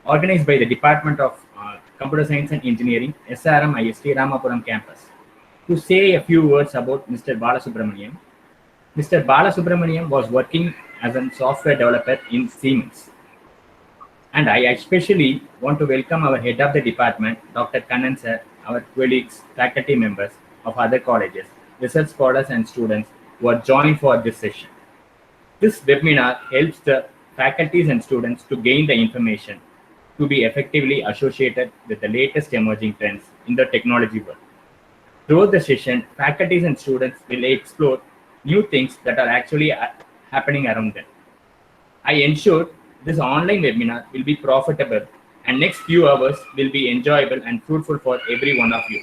organized by the Department of Computer Science and Engineering, SRM IST Ramapuram campus. To say a few words about Mr. Balasubramanian. Mr. Balasubramanian was working as a software developer in Siemens. And I especially want to welcome our head of the department, Dr. Kannan sir, our colleagues, faculty members of other colleges, research scholars and students who are joined for this session. This webinar helps the faculties and students to gain the information to be effectively associated with the latest emerging trends in the technology world. Throughout the session, faculties and students will explore new things that are actually happening around them. I ensure this online webinar will be profitable and next few hours will be enjoyable and fruitful for every one of you.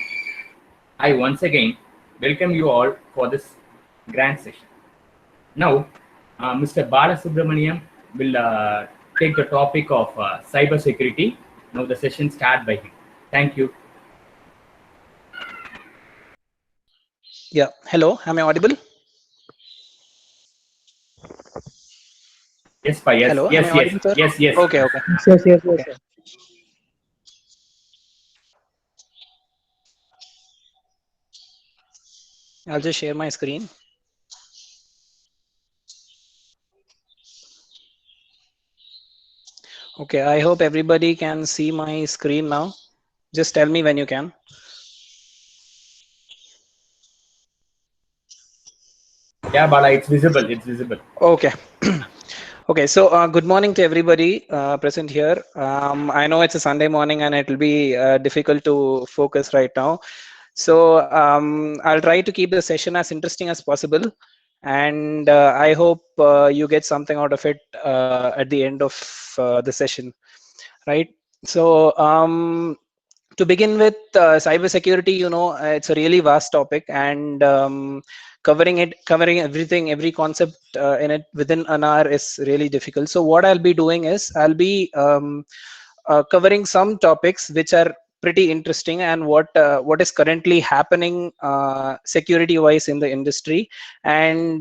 I once again welcome you all for this grand session. Now, Mr. Balasubramanian will take the topic of cybersecurity. Now the session starts by him. Thank you. Yeah. Hello. Am I audible? Yes, yes, hello. Yes, am I audible, sir? Yes. Okay. Yes. Okay. I'll just share my screen. Okay, I hope everybody can see my screen now. Just tell me when you can. Yeah, Bala, it's visible. Okay. Okay, so good morning to everybody present here. I know it's a Sunday morning and it will be difficult to focus right now. So I'll try to keep the session as interesting as possible. And I hope you get something out of it at the end of the session, right? So to begin with, cybersecurity, it's a really vast topic, and covering everything, every concept in it within an hour is really difficult. So what I'll be doing is I'll be covering some topics which are pretty interesting and what is currently happening security wise in the industry, and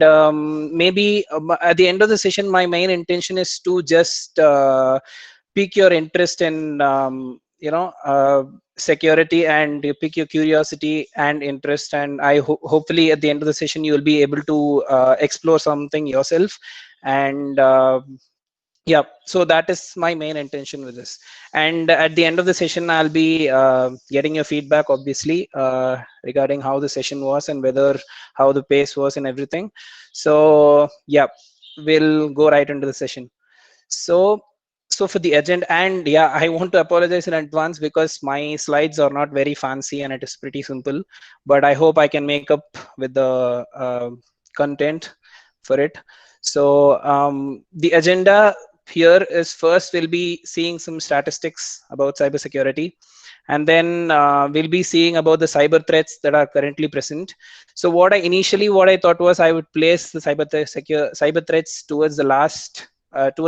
maybe at the end of the session my main intention is to just pique your interest in security, and you pick your curiosity and interest, and I hopefully at the end of the session you will be able to explore something yourself. And yeah, so that is my main intention with this. And at the end of the session I'll be getting your feedback, obviously, regarding how the session was and how the pace was and everything. So yeah, we'll go right into the session. So for the agenda, and yeah, I want to apologize in advance because my slides are not very fancy and it is pretty simple, but I hope I can make up with the content for it. So the agenda here is, first we'll be seeing some statistics about cybersecurity, and then we'll be seeing about the cyber threats that are currently present. So what I thought was I would place the cyber threats towards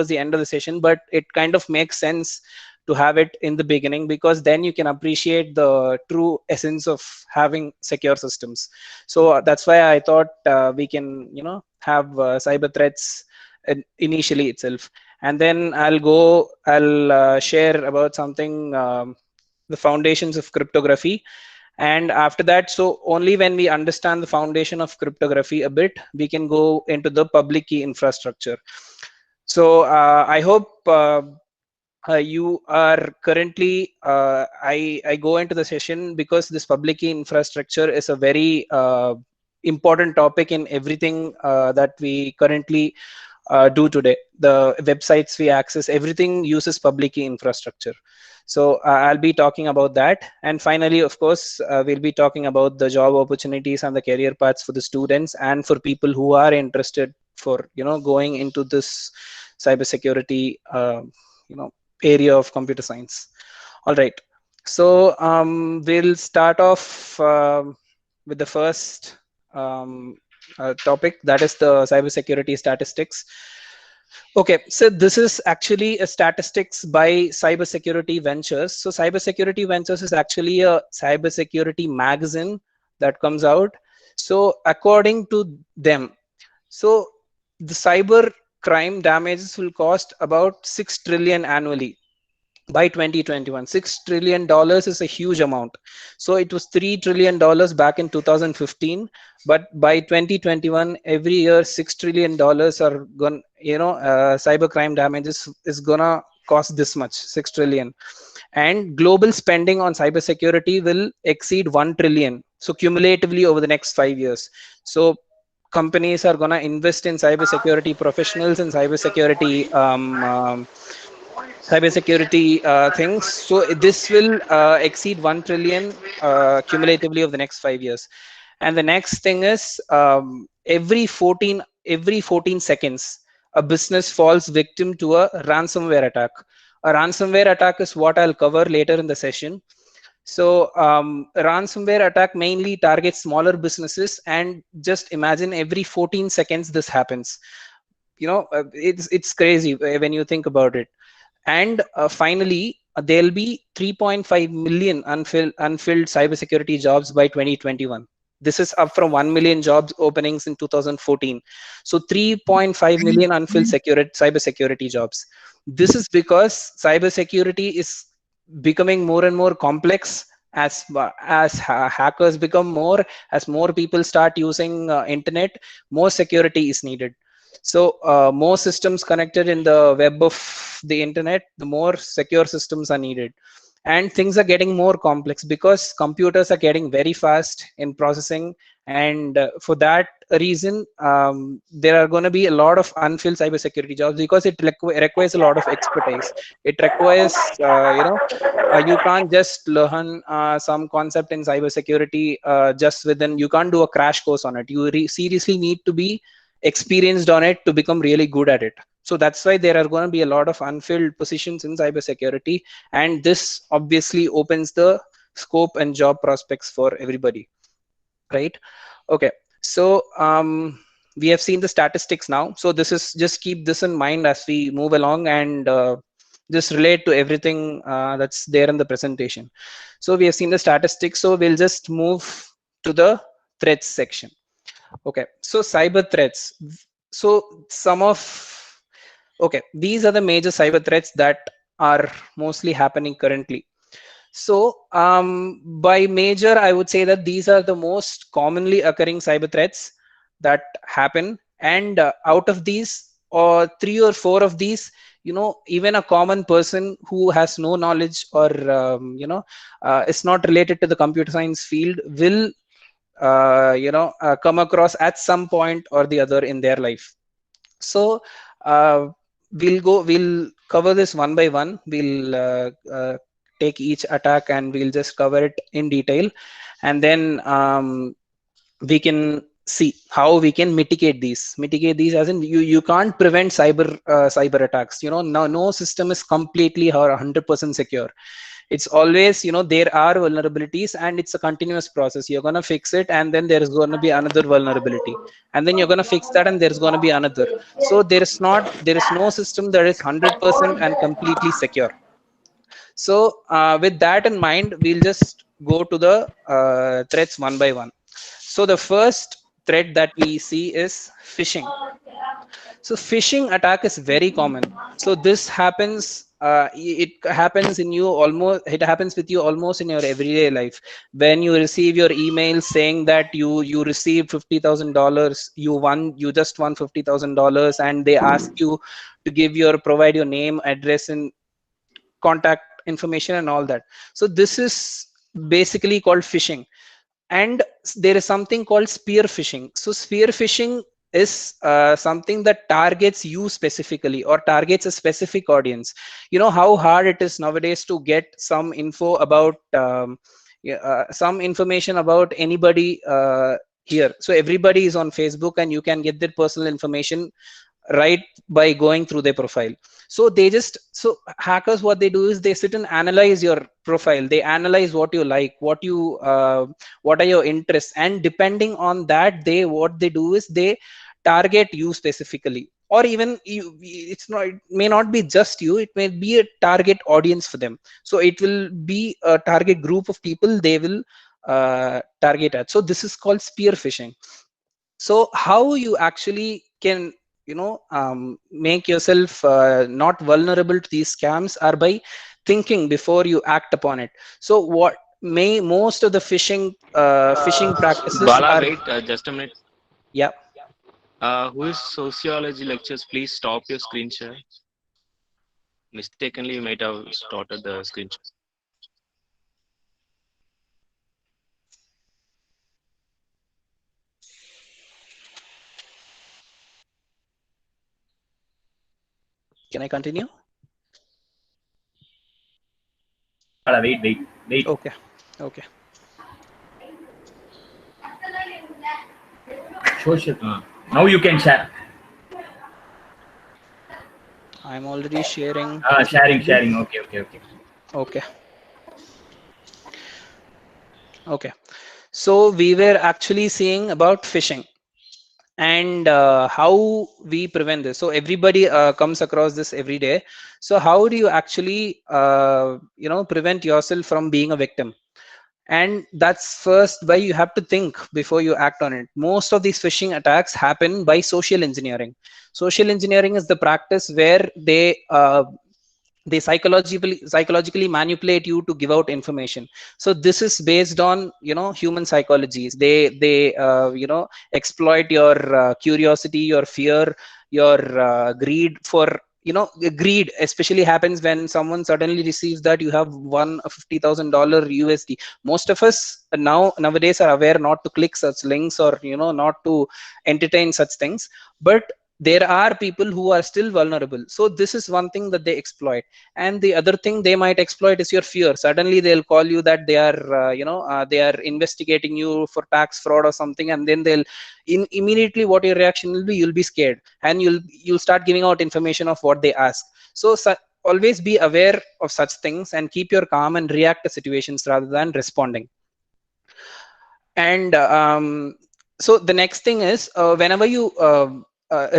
the end of the session, but it kind of makes sense to have it in the beginning, because then you can appreciate the true essence of having secure systems. So that's why I thought we can have cyber threats initially itself, and then I'll share about something, the foundations of cryptography. And after that, so only when we understand the foundation of cryptography a bit, we can go into the public key infrastructure. So I hope you are currently, I go into the session because this public key infrastructure is a very important topic in everything that we currently do today. The websites we access, everything uses public key infrastructure. So I'll be talking about that. And finally, of course, we'll be talking about the job opportunities and the career paths for the students and for people who are interested for going into this cybersecurity area of computer science. All right, so we'll start off with the first topic, that is the cybersecurity statistics. Okay, so this is actually a statistics by Cybersecurity Ventures. So Cybersecurity Ventures is actually a cybersecurity magazine that comes out. So according to them, so the cyber crime damages will cost about 6 trillion annually. by 2021. $6 trillion is a huge amount. So it was $3 trillion back in 2015, but by 2021, every year $6 trillion are gonna, cybercrime damages is gonna cost this much, 6 trillion. And global spending on cybersecurity will exceed 1 trillion. So cumulatively over the next 5 years. So companies are gonna invest in cybersecurity professionals and cybersecurity things. So this will exceed 1 trillion cumulatively over the next 5 years. And the next thing is, every 14 seconds, a business falls victim to a ransomware attack. A ransomware attack is what I'll cover later in the session. So ransomware attack mainly targets smaller businesses, and just imagine every 14 seconds this happens. It's crazy when you think about it. And finally, there'll be 3.5 million unfilled cybersecurity jobs by 2021. This is up from 1 million jobs openings in 2014. So 3.5 million unfilled cybersecurity jobs. This is because cybersecurity is becoming more and more complex as hackers become more, as more people start using internet, more security is needed. So more systems connected in the web of the internet, the more secure systems are needed. And things are getting more complex because computers are getting very fast in processing. And for that reason, there are going to be a lot of unfilled cybersecurity jobs because it requires a lot of expertise. It requires, you can't just learn some concept in cybersecurity just within, you can't do a crash course on it. You seriously need to be experienced on it to become really good at it. So that's why there are going to be a lot of unfilled positions in cybersecurity, and this obviously opens the scope and job prospects for everybody, right? Okay, so we have seen the statistics now. So this is, just keep this in mind as we move along, and just relate to everything that's there in the presentation. So we have seen the statistics, so we'll just move to the threats section. Okay, so cyber threats. So these are the major cyber threats that are mostly happening currently. So by major, I would say that these are the most commonly occurring cyber threats that happen. And out of these, or 3 or 4 of these, even a common person who has no knowledge, or is not related to the computer science field will come across at some point or the other in their life. So we'll cover this one by one. We'll take each attack and we'll just cover it in detail, and then we can see how we can mitigate these, as in you can't prevent cyber attacks. No system is completely or 100% secure. It's always, there are vulnerabilities, and it's a continuous process. You're going to fix it, and then there's going to be another vulnerability, and then you're going to fix that, and there's going to be another. So there is no system that is 100% and completely secure. So with that in mind, we'll just go to the threats one by one. So the first threat that we see is phishing. So phishing attack is very common. So this happens, it happens with you almost in your everyday life. When you receive your email saying that you received $50,000, you just won $50,000, and they ask you to provide your name, address, and contact information and all that. So this is basically called phishing. And there is something called spear phishing. So spear phishing is something that targets you specifically, or targets a specific audience. You know how hard it is nowadays to get some info about some information about anybody here. So everybody is on Facebook, and you can get their personal information right by going through their profile. So hackers, what they do is they sit and analyze your profile. They analyze what you like, what are your interests, and depending on that, what they do is they target you specifically. Or even it may not be just you, it may be a target audience for them. So it will be a target group of people they will target at. So this is called spear phishing. So how you actually can make yourself not vulnerable to these scams are by thinking before you act upon it. So what most of the phishing practices Bala, are. wait just a minute. Yeah. Who is sociology lectures? Please stop your screen share. Mistakenly, you might have started the screen share. Can I continue? Wait. Okay. Okay. Social. Now you can share. I'm already sharing. Sharing. Okay. Okay. Okay. So we were actually seeing about phishing and how we prevent this. So everybody comes across this every day. So how do you actually prevent yourself from being a victim? And that's first why you have to think before you act on it. Most of these phishing attacks happen by social engineering. Social engineering is the practice where they psychologically manipulate you to give out information. So this is based on human psychologies. They exploit your curiosity, your fear, your greed. For greed especially happens when someone suddenly receives that you have won a $50,000 USD. Most of us nowadays are aware not to click such links, or not to entertain such things. But there are people who are still vulnerable. So this is one thing that they exploit. And the other thing they might exploit is your fear. Suddenly they'll call you that they are they are investigating you for tax fraud or something, and then they'll immediately what your reaction will be, you'll be scared, and you'll start giving out information of what they ask. So always be aware of such things and keep your calm and react to situations rather than responding. And so the next thing is, whenever you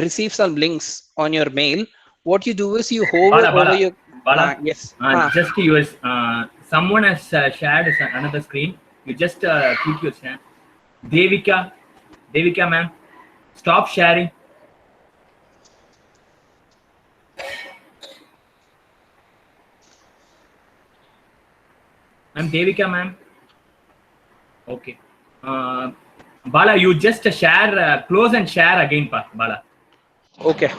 receive some links on your mail, what you do is you hover over your Bala. yes. Just yours. Someone has shared another screen. You just keep your share. Devika, ma'am, stop sharing. I'm Devika, ma'am. Okay. Bala, you just share, close and share again, Bala. Okay.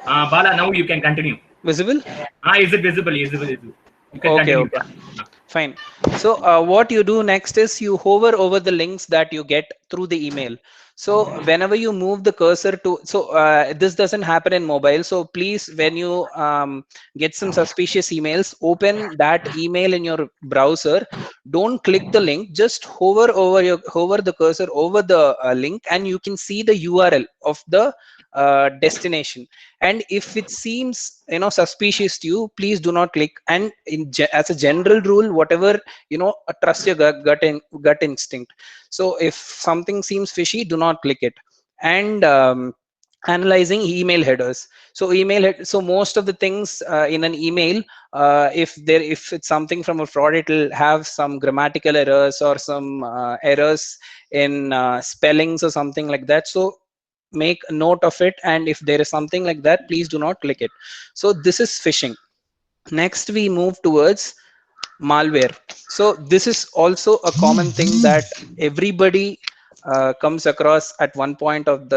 Bala, now you can continue. Visible? Is it visible? Is it visible? You can Okay, continue. okay. Fine. So what you do next is you hover over the links that you get through the email. So whenever you move the cursor to, so this doesn't happen in mobile. So please, when you get some suspicious emails, open that email in your browser. Don't click the link. Just hover the cursor over the link, and you can see the URL of the destination. And if it seems suspicious to you, please do not click. And as a general rule, whatever trust your gut instinct. So if something seems fishy, do not click it. And analyzing email headers. So so most of the things in an email, if it's something from a fraud, it will have some grammatical errors or some errors in spellings or something like that. So make a note of it, and if there is something like that, please do not click it. So this is phishing. Next we move towards malware. So this is also a common thing that everybody comes across at one point of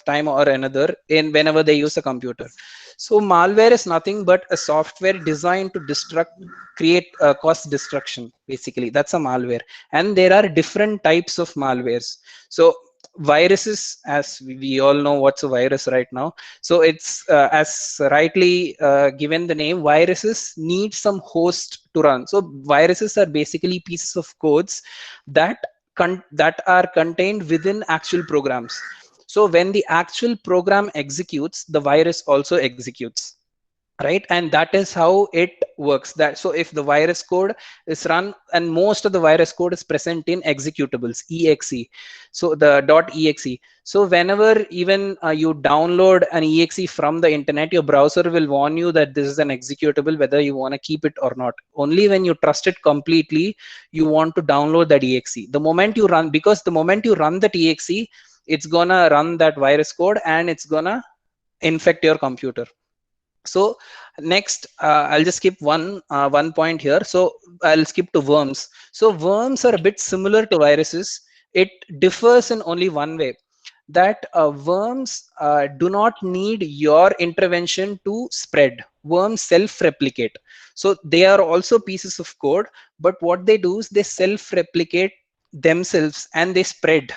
time or another in whenever they use a computer. So malware is nothing but a software designed to create cause destruction. Basically, that's a malware. And there are different types of malwares. So viruses, as we all know what's a virus right now. So it's as rightly given the name, viruses need some host to run. So viruses are basically pieces of codes that are contained within actual programs. So when the actual program executes, the virus also executes. right? And that is how it works. That so if the virus code is run, and most of the virus code is present in executables, exe, so the .exe. So whenever even you download an exe from the internet, your browser will warn you that this is an executable, whether you want to keep it or not. Only when you trust it completely, you want to download that exe. The moment you run, because the moment you run that exe, it's gonna run that virus code and it's gonna infect your computer. So next, I'll just skip one point here. So I'll skip to worms. So worms are a bit similar to viruses. It differs in only one way, that worms do not need your intervention to spread. Worms self-replicate. So they are also pieces of code, but what they do is they self-replicate themselves and they spread.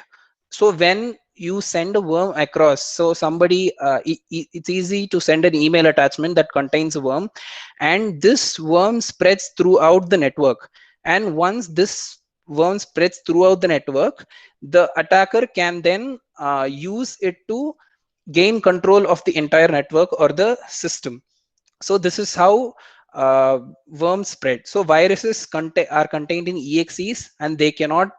So when you send a worm across, so somebody it's easy to send an email attachment that contains a worm, and this worm spreads throughout the network. And once this worm spreads throughout the network, the attacker can then use it to gain control of the entire network or the system. So this is how worms spread. So viruses are contained in exes, and they cannot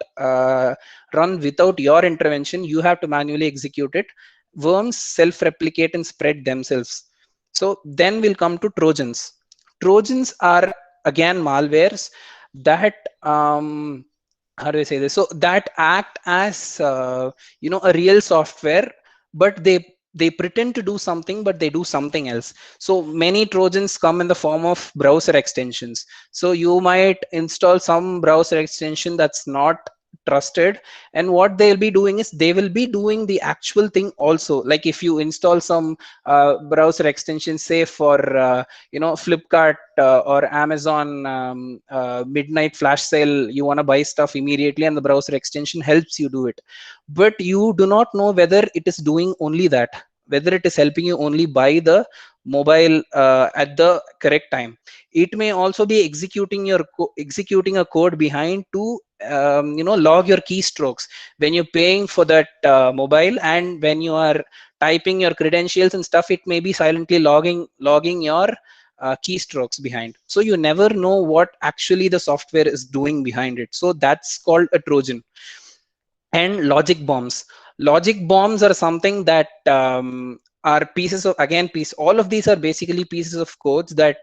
run without your intervention. You have to manually execute it. Worms self-replicate and spread themselves. So then we'll come to Trojans. Trojans are again malwares that how do I say this? So that act as a real software, but they pretend to do something, but they do something else. So many Trojans come in the form of browser extensions. So you might install some browser extension that's not trusted, and what they'll be doing is they will be doing the actual thing also. Like if you install some browser extension, say for Flipkart or Amazon midnight flash sale, you want to buy stuff immediately, and the browser extension helps you do it, but you do not know whether it is doing only that, whether it is helping you only buy the mobile at the correct time. It may also be executing a code behind to log your keystrokes when you're paying for that mobile, and when you are typing your credentials and stuff, it may be silently logging your keystrokes behind. So you never know what actually the software is doing behind it. So that's called a Trojan. And logic bombs are something that are pieces of, all of these are basically pieces of codes that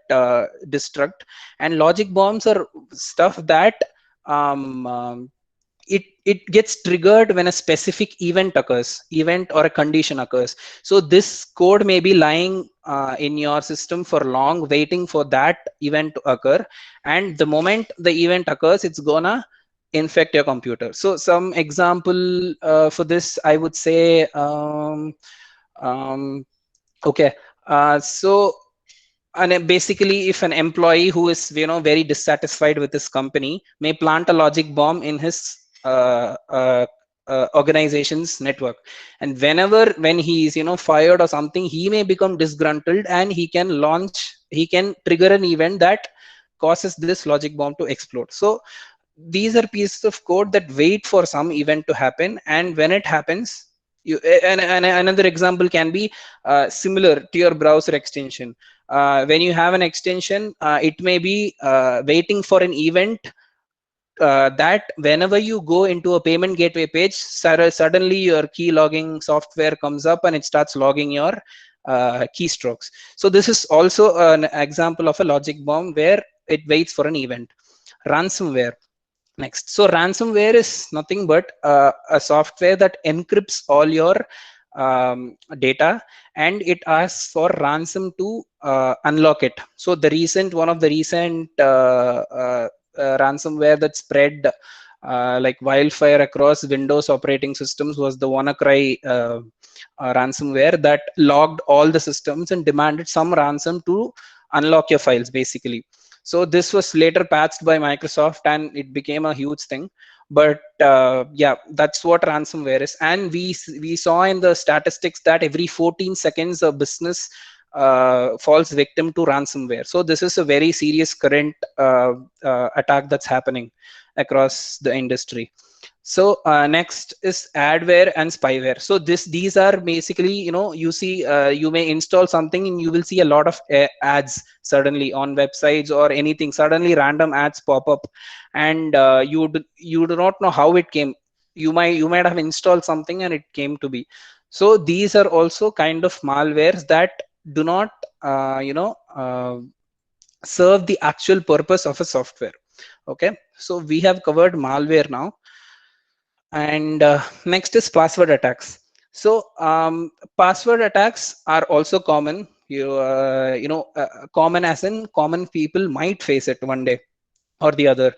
destruct. And logic bombs are stuff that it gets triggered when a specific event or a condition occurs. So this code may be lying in your system for long, waiting for that event to occur, and the moment the event occurs, it's gonna infect your computer. So some example for this, I would say, okay, so and basically, if an employee who is very dissatisfied with his company may plant a logic bomb in his organization's network, and when he is fired or something, he may become disgruntled, and he can trigger an event that causes this logic bomb to explode. So these are pieces of code that wait for some event to happen, and when it happens, and another example can be similar to your browser extension. When you have an extension, it may be waiting for an event that whenever you go into a payment gateway page, suddenly your key logging software comes up and it starts logging your keystrokes. So this is also an example of a logic bomb where it waits for an event. Ransomware. Next, so ransomware is nothing but a software that encrypts all your data, and it asks for ransom to unlock it. So one of the recent ransomware that spread like wildfire across Windows operating systems was the WannaCry ransomware that logged all the systems and demanded some ransom to unlock your files, basically. So this was later patched by Microsoft, and it became a huge thing. But yeah, that's what ransomware is. And we saw in the statistics that every 14 seconds a business falls victim to ransomware. So this is a very serious current attack that's happening across the industry. So next is adware and spyware. So these are basically, you see, you may install something and you will see a lot of ads suddenly on websites or anything. Suddenly random ads pop up, and you do not know how it came. You might have installed something and it came to be. So these are also kind of malwares that do not serve the actual purpose of a software. Okay, so we have covered malware now. And next is password attacks. So password attacks are also common. Common as in common people might face it one day or the other.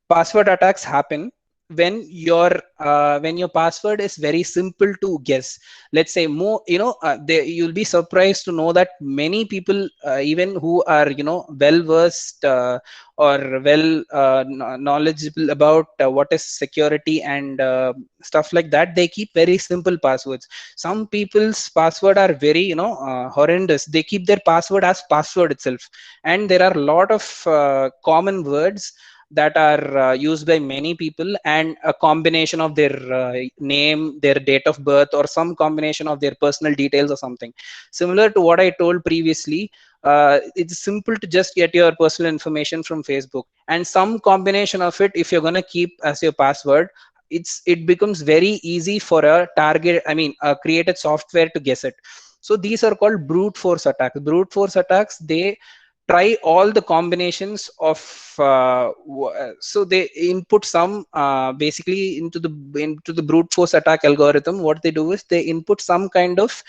Password attacks happen when your password is very simple to guess. Let's say more, you'll be surprised to know that many people, even who are well versed or well knowledgeable about what is security and stuff like that, they keep very simple passwords. Some people's password are very horrendous. They keep their password as password itself, and there are a lot of common words that are used by many people, and a combination of their name, their date of birth, or some combination of their personal details or something. Similar to what I told previously, it's simple to just get your personal information from Facebook, and some combination of it, if you're going to keep as your password, it becomes very easy for a target, a created software to guess it. So these are called brute force attacks. Brute force attacks, they try all the combinations of so they input some basically into the brute force attack algorithm. What they do is they input some kind of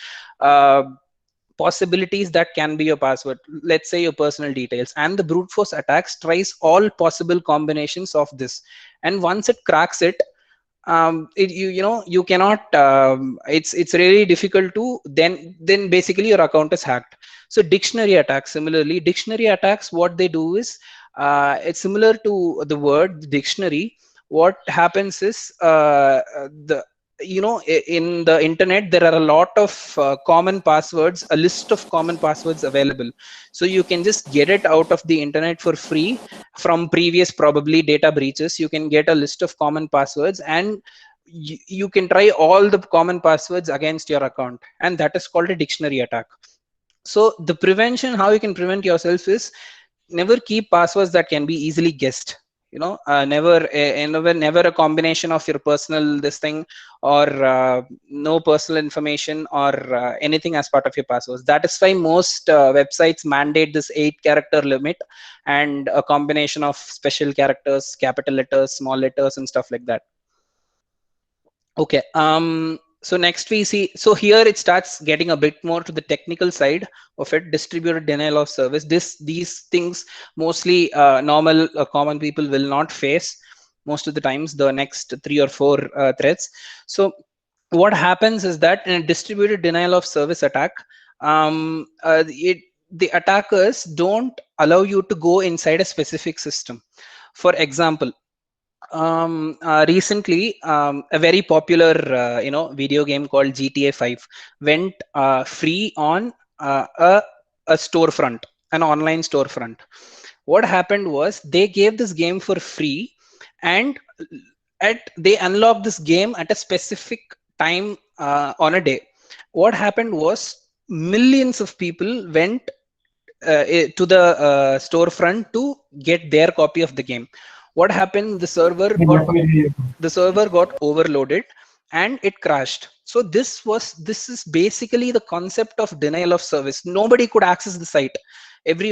possibilities that can be your password, let's say your personal details, and the brute force attacks tries all possible combinations of this. And once it cracks it, you cannot, it's really difficult to then basically your account is hacked. So dictionary attacks, similarly, dictionary attacks, what they do is it's similar to the word dictionary. What happens is in the internet there are a lot of common passwords, a list of common passwords available. So you can just get it out of the internet for free from previous probably data breaches. You can get a list of common passwords, and you can try all the common passwords against your account, and that is called a dictionary attack. So the prevention, how you can prevent yourself is never keep passwords that can be easily guessed. Never a combination of your personal this thing, or no personal information, or anything as part of your passwords. That is why most websites mandate this 8-character limit and a combination of special characters, capital letters, small letters, and stuff like that. Okay, so next we see, so here it starts getting a bit more to the technical side of it. Distributed denial of service. These things mostly normal common people will not face most of the times, the next 3 or 4 threats. So what happens is that in a distributed denial of service attack, the attackers don't allow you to go inside a specific system. For example, recently a very popular video game called GTA 5 went free on a storefront, an online storefront. What happened was they gave this game for free, and they unlocked this game at a specific time on a day. What happened was millions of people went to the storefront to get their copy of the game. What happened? The server got overloaded and it crashed. So this is basically the concept of denial of service. Nobody could access the site.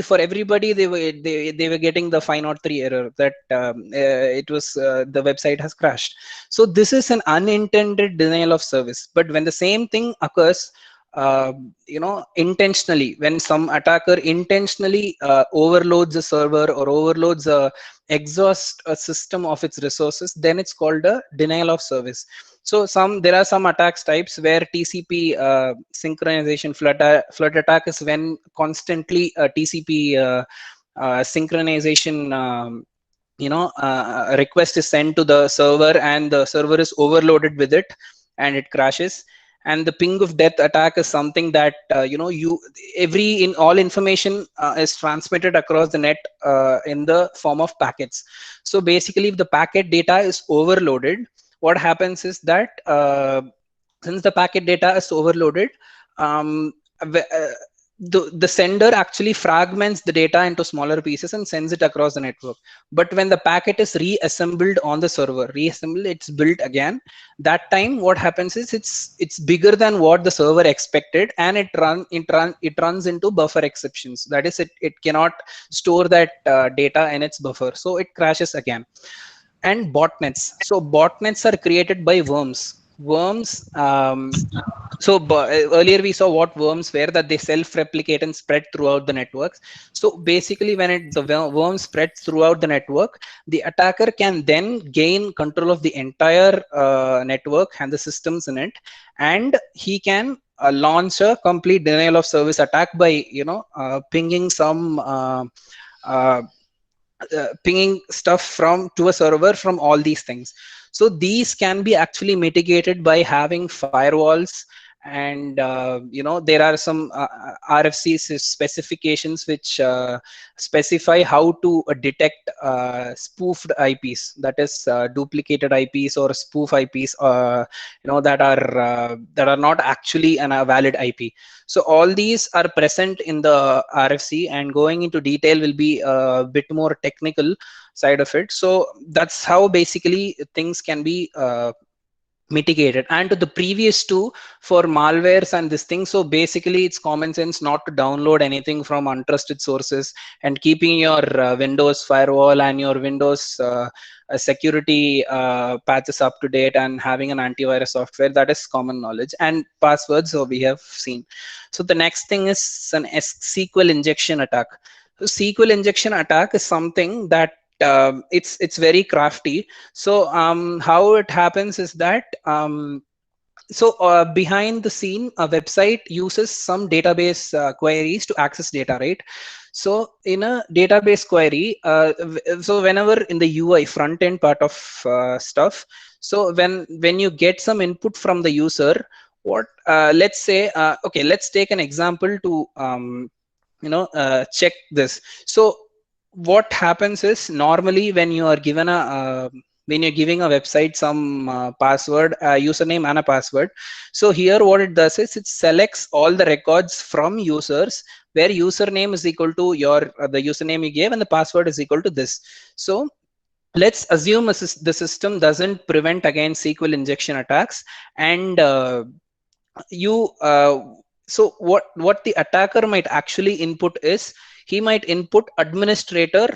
For everybody, they were getting the 503 error that it was the website has crashed. So this is an unintended denial of service. But when the same thing occurs, intentionally, when some attacker intentionally overloads a server or overloads exhaust a system of its resources, then it's called a denial of service. So there are some attacks types where TCP synchronization flood attack is when constantly TCP synchronization request is sent to the server, and the server is overloaded with it and it crashes. And the ping of death attack is something that all information is transmitted across the net in the form of packets. So basically, if the packet data is overloaded, what happens is that since the packet data is overloaded, the sender actually fragments the data into smaller pieces and sends it across the network. But when the packet is reassembled on the server, it's built again, that time what happens is it's bigger than what the server expected, and it runs into buffer exceptions. That is, it cannot store that data in its buffer, so it crashes again. And botnets. So botnets are created by worms. So earlier we saw what worms were, that they self-replicate and spread throughout the networks. So basically when the worm spreads throughout the network, the attacker can then gain control of the entire network and the systems in it, and he can launch a complete denial of service attack by pinging some pinging stuff to a server from all these things. So these can be actually mitigated by having firewalls, and there are some RFC specifications which specify how to detect spoofed IPs, that is duplicated IPs or spoof IPs that are not actually a valid IP. So all these are present in the RFC, and going into detail will be a bit more technical side of it. So that's how basically things can be mitigated. And to the previous two, for malwares and this thing, so basically it's common sense not to download anything from untrusted sources, and keeping your Windows firewall and your Windows security patches up to date, and having an antivirus software, that is common knowledge. And passwords, so we have seen. So the next thing is an SQL injection attack. So SQL injection attack is something that it's very crafty. So how it happens is that behind the scene, a website uses some database queries to access data, right? So in a database query, so whenever in the UI front end part of stuff, so when you get some input from the user, what let's say okay, let's take an example to check this. So what happens is, normally when you are given a when you're giving a website some password, username and a password, so here what it does is it selects all the records from users where username is equal to the username you gave and the password is equal to this. So let's assume the system doesn't prevent against SQL injection attacks, and so what the attacker might actually input is, he might input administrator,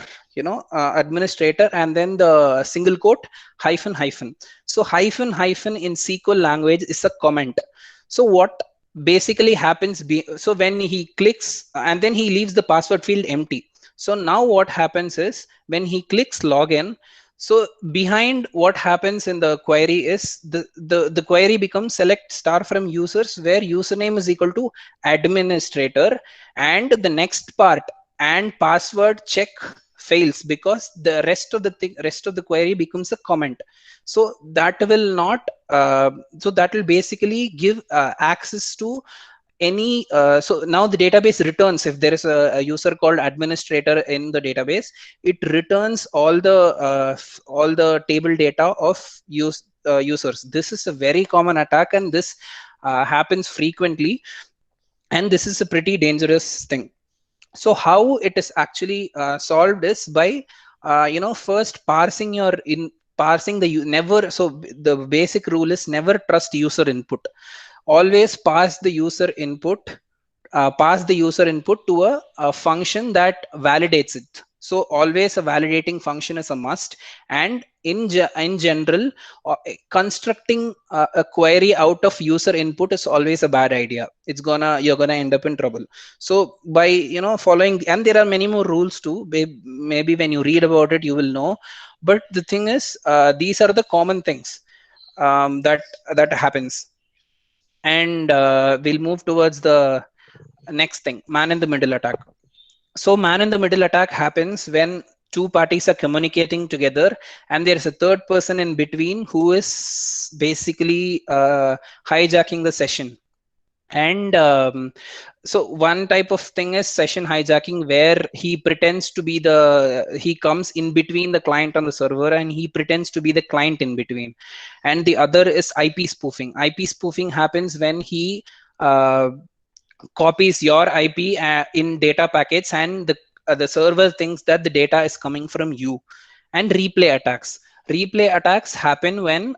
administrator, and then the single quote hyphen hyphen. So hyphen hyphen in SQL language is a comment. So what basically happens, so when he clicks and then he leaves the password field empty. So now what happens is, when he clicks login, so behind what happens in the query is the query becomes select star from users where username is equal to administrator, and the next part and password check fails because the rest of the query becomes a comment. So that will not so that will basically give access to any so now the database returns, if there is a user called administrator in the database, it returns all the table data of users. This is a very common attack, and this happens frequently, and this is a pretty dangerous thing. So how it is actually solved is by first parsing the basic rule is never trust user input. Always pass the user input to a function that validates it. So always a validating function is a must, and in general constructing a query out of user input is always a bad idea. You're gonna end up in trouble. So by following, and there are many more rules too, maybe when you read about it you will know, but the thing is these are the common things that happens. And we'll move towards the next thing, man in the middle attack. So man in the middle attack happens when two parties are communicating together and there's a third person in between who is basically hijacking the session. And so one type of thing is session hijacking, where he pretends to be he comes in between the client and the server, and he pretends to be the client in between. And the other is IP spoofing. IP spoofing happens when he copies your IP in data packets, and the server thinks that the data is coming from you. And replay attacks. Replay attacks happen when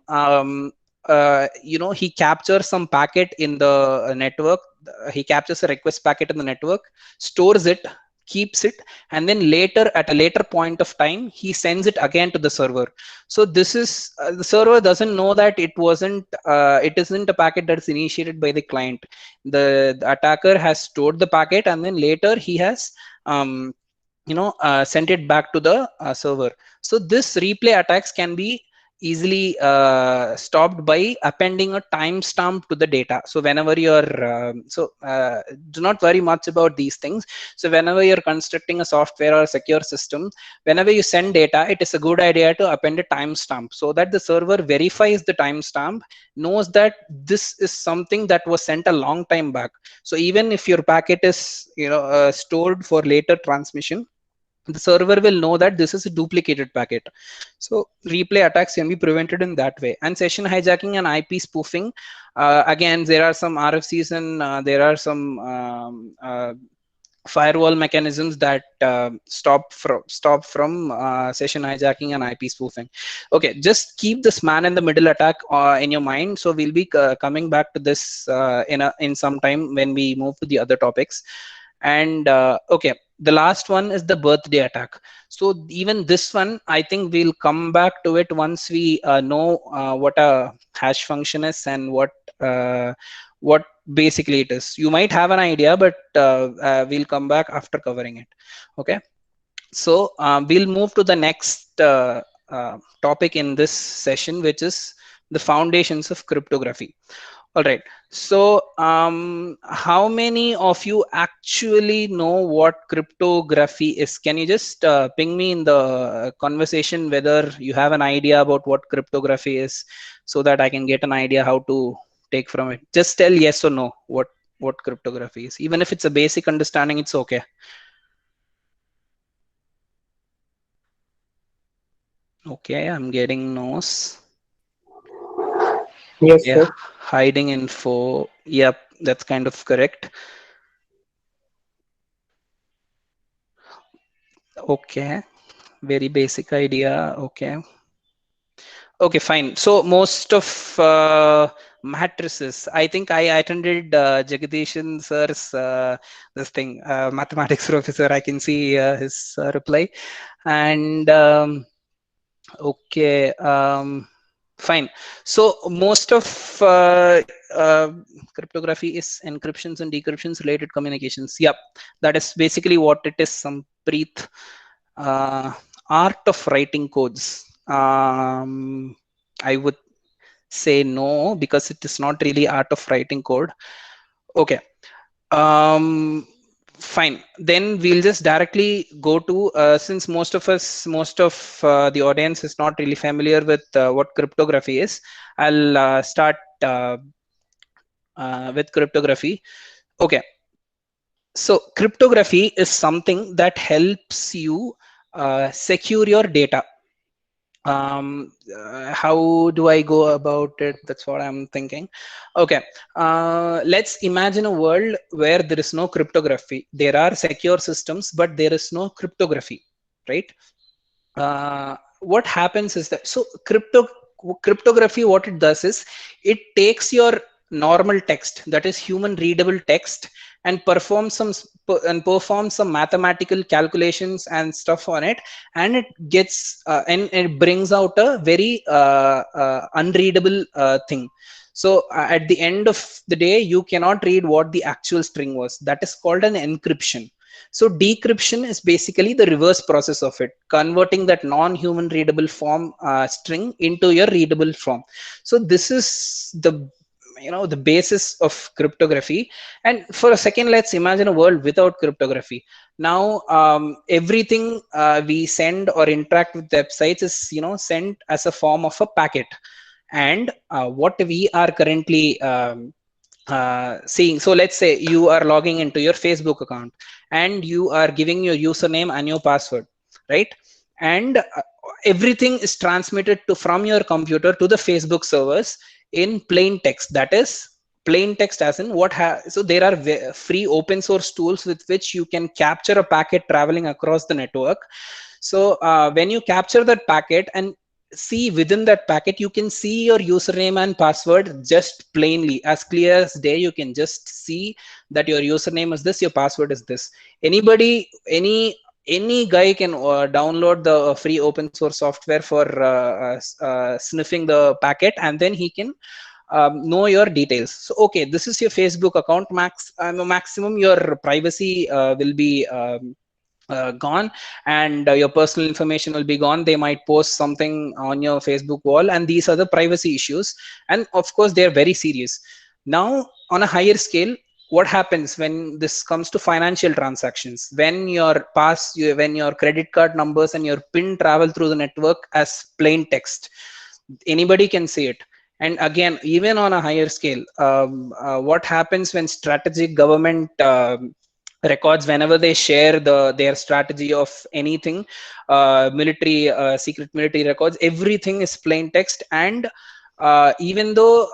he captures some packet in the network. He captures a request packet in the network, stores it, keeps it, and then later, at a later point of time, he sends it again to the server. So this is the server doesn't know that it isn't a packet that's initiated by the client. The attacker has stored the packet, and then later he has sent it back to the server. So this replay attacks can be easily stopped by appending a timestamp to the data. So whenever you're do not worry much about these things. So whenever you're constructing a software or a secure system, whenever you send data, it is a good idea to append a timestamp, so that the server verifies the timestamp, knows that this is something that was sent a long time back. So even if your packet is stored for later transmission, the server will know that this is a duplicated packet. So replay attacks can be prevented in that way. And session hijacking and IP spoofing, again, there are some RFCs and there are some firewall mechanisms that stop from session hijacking and IP spoofing. Okay, just keep this man in the middle attack in your mind. So we'll be coming back to this in some time when we move to the other topics. And okay, the last one is the birthday attack. So even this one, I think we'll come back to it once we know what a hash function is and what basically it is. You might have an idea, but we'll come back after covering it. Okay, so we'll move to the next topic in this session, which is the foundations of cryptography. All right, so how many of you actually know what cryptography is? Can you just ping me in the conversation whether you have an idea about what cryptography is, so that I can get an idea how to take from it? Just tell yes or no what cryptography is. Even if it's a basic understanding, it's okay. Okay, I'm getting no's. Yes, Yeah, sir. hiding info. Yep, that's kind of correct. Okay, very basic idea. Okay. Okay, fine. So most of matrices, I think I attended Jagadishan sir's this thing, mathematics professor. I can see his reply. And okay, fine. So most of cryptography is encryptions and decryptions related communications. Yep, that is basically what it is. Some Preet, art of writing codes. I would say no, because it is not really art of writing code. Okay. Fine, then we'll just directly go to since most of the audience is not really familiar with what cryptography is, I'll start with cryptography. Okay, so cryptography is something that helps you secure your data. How do I go about it? That's what I'm thinking. Okay, let's imagine a world where there is no cryptography. There are secure systems, but there is no cryptography, right? What happens is that, so cryptography, what it does is it takes your normal text, that is human readable text, and performs some mathematical calculations and stuff on it, and it gets and it brings out a very unreadable thing. So at the end of the day, you cannot read what the actual string was. That is called an encryption. So decryption is basically the reverse process of it, converting that non-human readable form string into your readable form. So this is the basis of cryptography. And for a second, let's imagine a world without cryptography. Now everything we send or interact with websites is sent as a form of a packet. And what we are currently seeing. So let's say you are logging into your Facebook account and you are giving your username and your password, right? And everything is transmitted to from your computer to the Facebook servers in plain text. That is plain text, as in what so there are free open source tools with which you can capture a packet traveling across the network. So when you capture that packet and see within that packet, you can see your username and password just plainly, as clear as day. You can just see that your username is this, your password is this. Anybody, any guy can download the free open source software for sniffing the packet, and then he can know your details. So okay, this is your Facebook account. Maximum your privacy will be gone, and your personal information will be gone. They might post something on your Facebook wall, and these are the privacy issues, and of course they are very serious. Now on a higher scale, what happens when this comes to financial transactions? When when your credit card numbers and your PIN travel through the network as plain text, anybody can see it. And again, even on a higher scale, what happens when strategic government records, whenever they share their strategy of anything, military secret military records, everything is plain text. And even though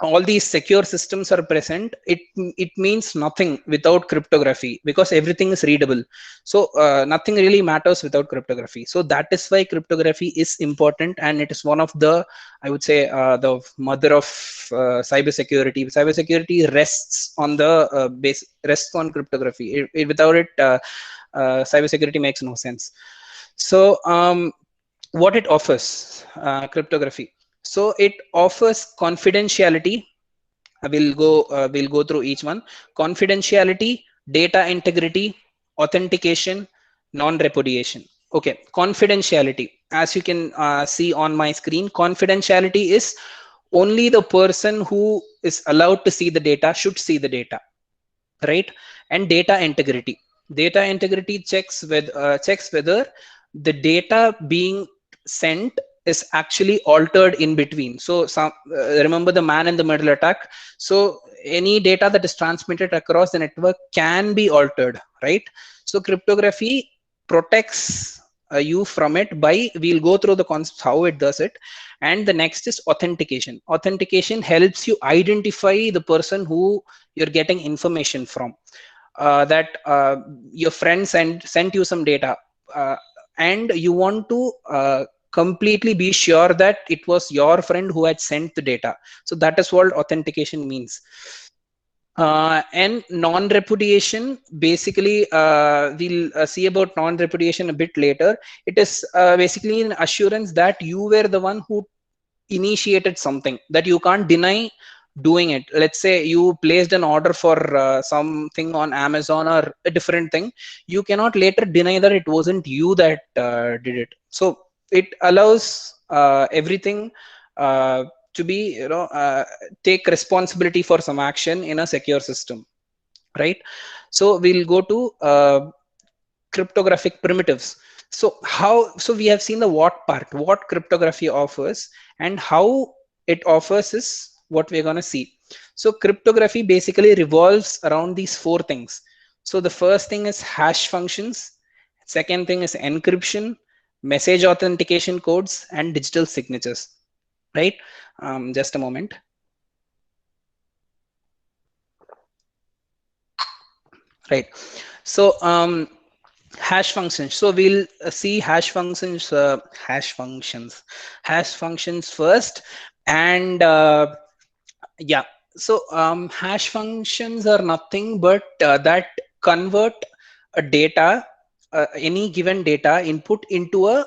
all these secure systems are present, it means nothing without cryptography, because everything is readable. So nothing really matters without cryptography. So that is why cryptography is important, and it is one of the, I would say, the mother of cybersecurity. Cybersecurity rests on the rests on cryptography. Without it, cybersecurity makes no sense. So what it offers, cryptography. So it offers confidentiality. We'll go through each one. Confidentiality, data integrity, authentication, non-repudiation. Okay, confidentiality. As you can see on my screen, confidentiality is only the person who is allowed to see the data should see the data, right? And data integrity. Data integrity checks whether the data being sent is actually altered in between. So remember the man in the middle attack. So any data that is transmitted across the network can be altered, right? So cryptography protects you from it by, we'll go through the concepts how it does it. And the next is authentication. Authentication helps you identify the person who you're getting information from. That your friend sent you some data, and you want to completely be sure that it was your friend who had sent the data. So that is what authentication means. And non-repudiation, basically we'll see about non-repudiation a bit later. It is basically an assurance that you were the one who initiated something, that you can't deny doing it. Let's say you placed an order for something on Amazon or a different thing, you cannot later deny that it wasn't you that did it. So it allows everything to be, take responsibility for some action in a secure system, right? So we'll go to cryptographic primitives. So we have seen the what part, what cryptography offers, and how it offers is what we're going to see. So cryptography basically revolves around these four things. So the first thing is hash functions, second thing is encryption, message authentication codes, and digital signatures, right? Just a moment. Right. So hash functions. So we'll see hash functions first. And yeah, so hash functions are nothing but that convert a data, any given data input into a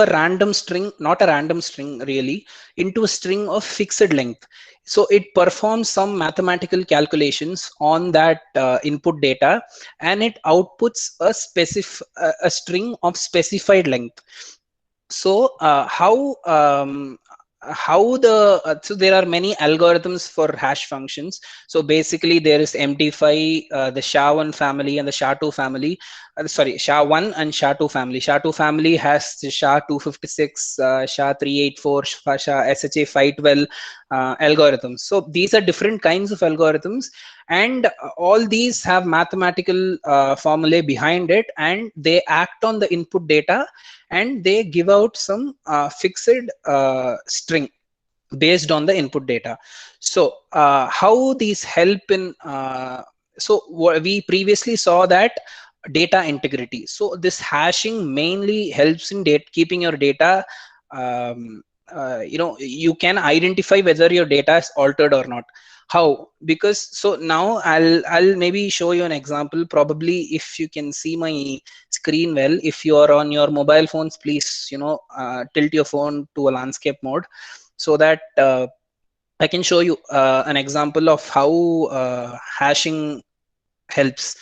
random string, not a random string really, into a string of fixed length. So it performs some mathematical calculations on that input data, and it outputs a string of specified length. So so there are many algorithms for hash functions. So basically there is MD5, the SHA-1 family and the SHA-2 family. Sorry, SHA-1 and SHA-2 family. SHA-2 family has the SHA-256, SHA-384, SHA-SHA-512, algorithms. So these are different kinds of algorithms, and all these have mathematical formulae behind it, and they act on the input data, and they give out some fixed string based on the input data. So how these help in so we previously saw that data integrity. So this hashing mainly helps in keeping your data, you can identify whether your data is altered or not. How? Because so now I'll maybe show you an example. Probably if you can see my screen well, if you are on your mobile phones, please tilt your phone to a landscape mode, so that I can show you an example of how hashing helps.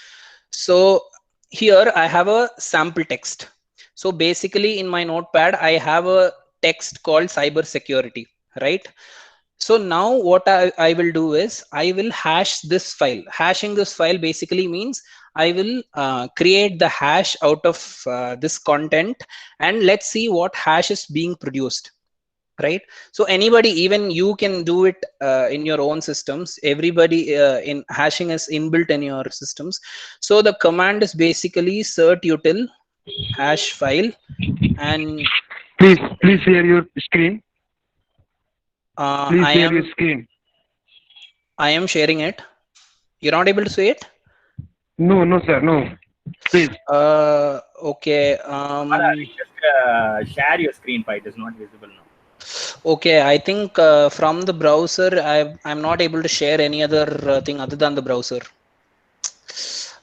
So here I have a sample text. So basically in my notepad, I have a text called cybersecurity, right? So now what I will do is I will hash this file. Hashing this file basically means I will create the hash out of this content, and let's see what hash is being produced. Right? So anybody, even you can do it in your own systems. Everybody in hashing is inbuilt in your systems. So the command is basically certutil hash file, and Please share your screen. Please share your screen. I am sharing it. You're not able to see it? No, sir, no. Please. Okay. Just share your screen, it is not visible now. Okay, I think from the browser, I'm not able to share any other thing other than the browser.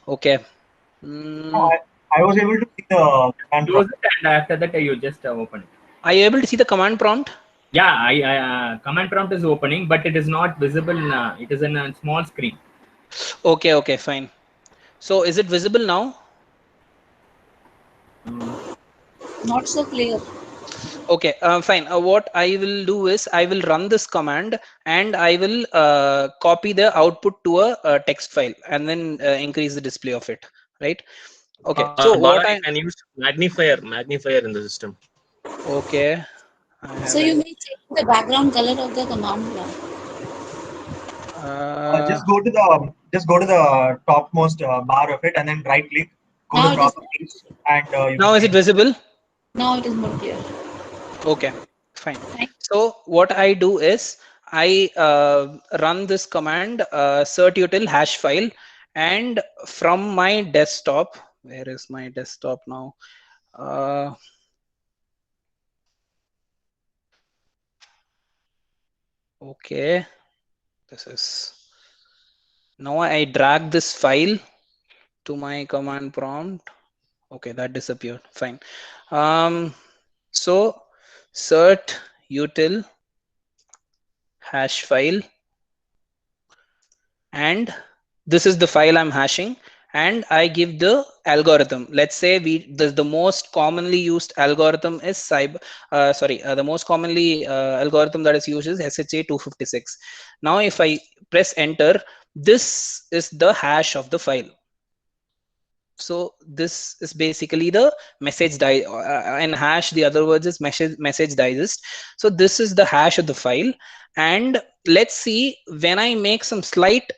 Okay. No, I was able to see the command Close prompt. it, and after that you just open it. Are you able to see the command prompt? Yeah, I command prompt is opening, but it is not visible. It is in a small screen. Okay, fine. So is it visible now? Not so clear. Okay, fine. What I will do is I will run this command, and I will copy the output to a text file, and then increase the display of it. Right? Okay. So Bala, what you can use magnifier in the system. Okay. So you may change the background color of the command prompt. Just go to the topmost bar of it, and then right click, go Now to it is properties, and you Now can is it change. visible? now it is more clear. Okay, fine. Thank So what I do is I run this command certutil hash file, and from my desktop, where is my desktop now? Okay, this is, now I drag this file to my command prompt. Okay, that disappeared. Fine. So cert util hash file, and this is the file I'm hashing, and I give the algorithm. Let's say the most commonly used algorithm is the most commonly algorithm that is used is SHA 256. Now if I press enter, this is the hash of the file. So this is basically the message and hash, the other words is message digest. So this is the hash of the file, and let's see when I make some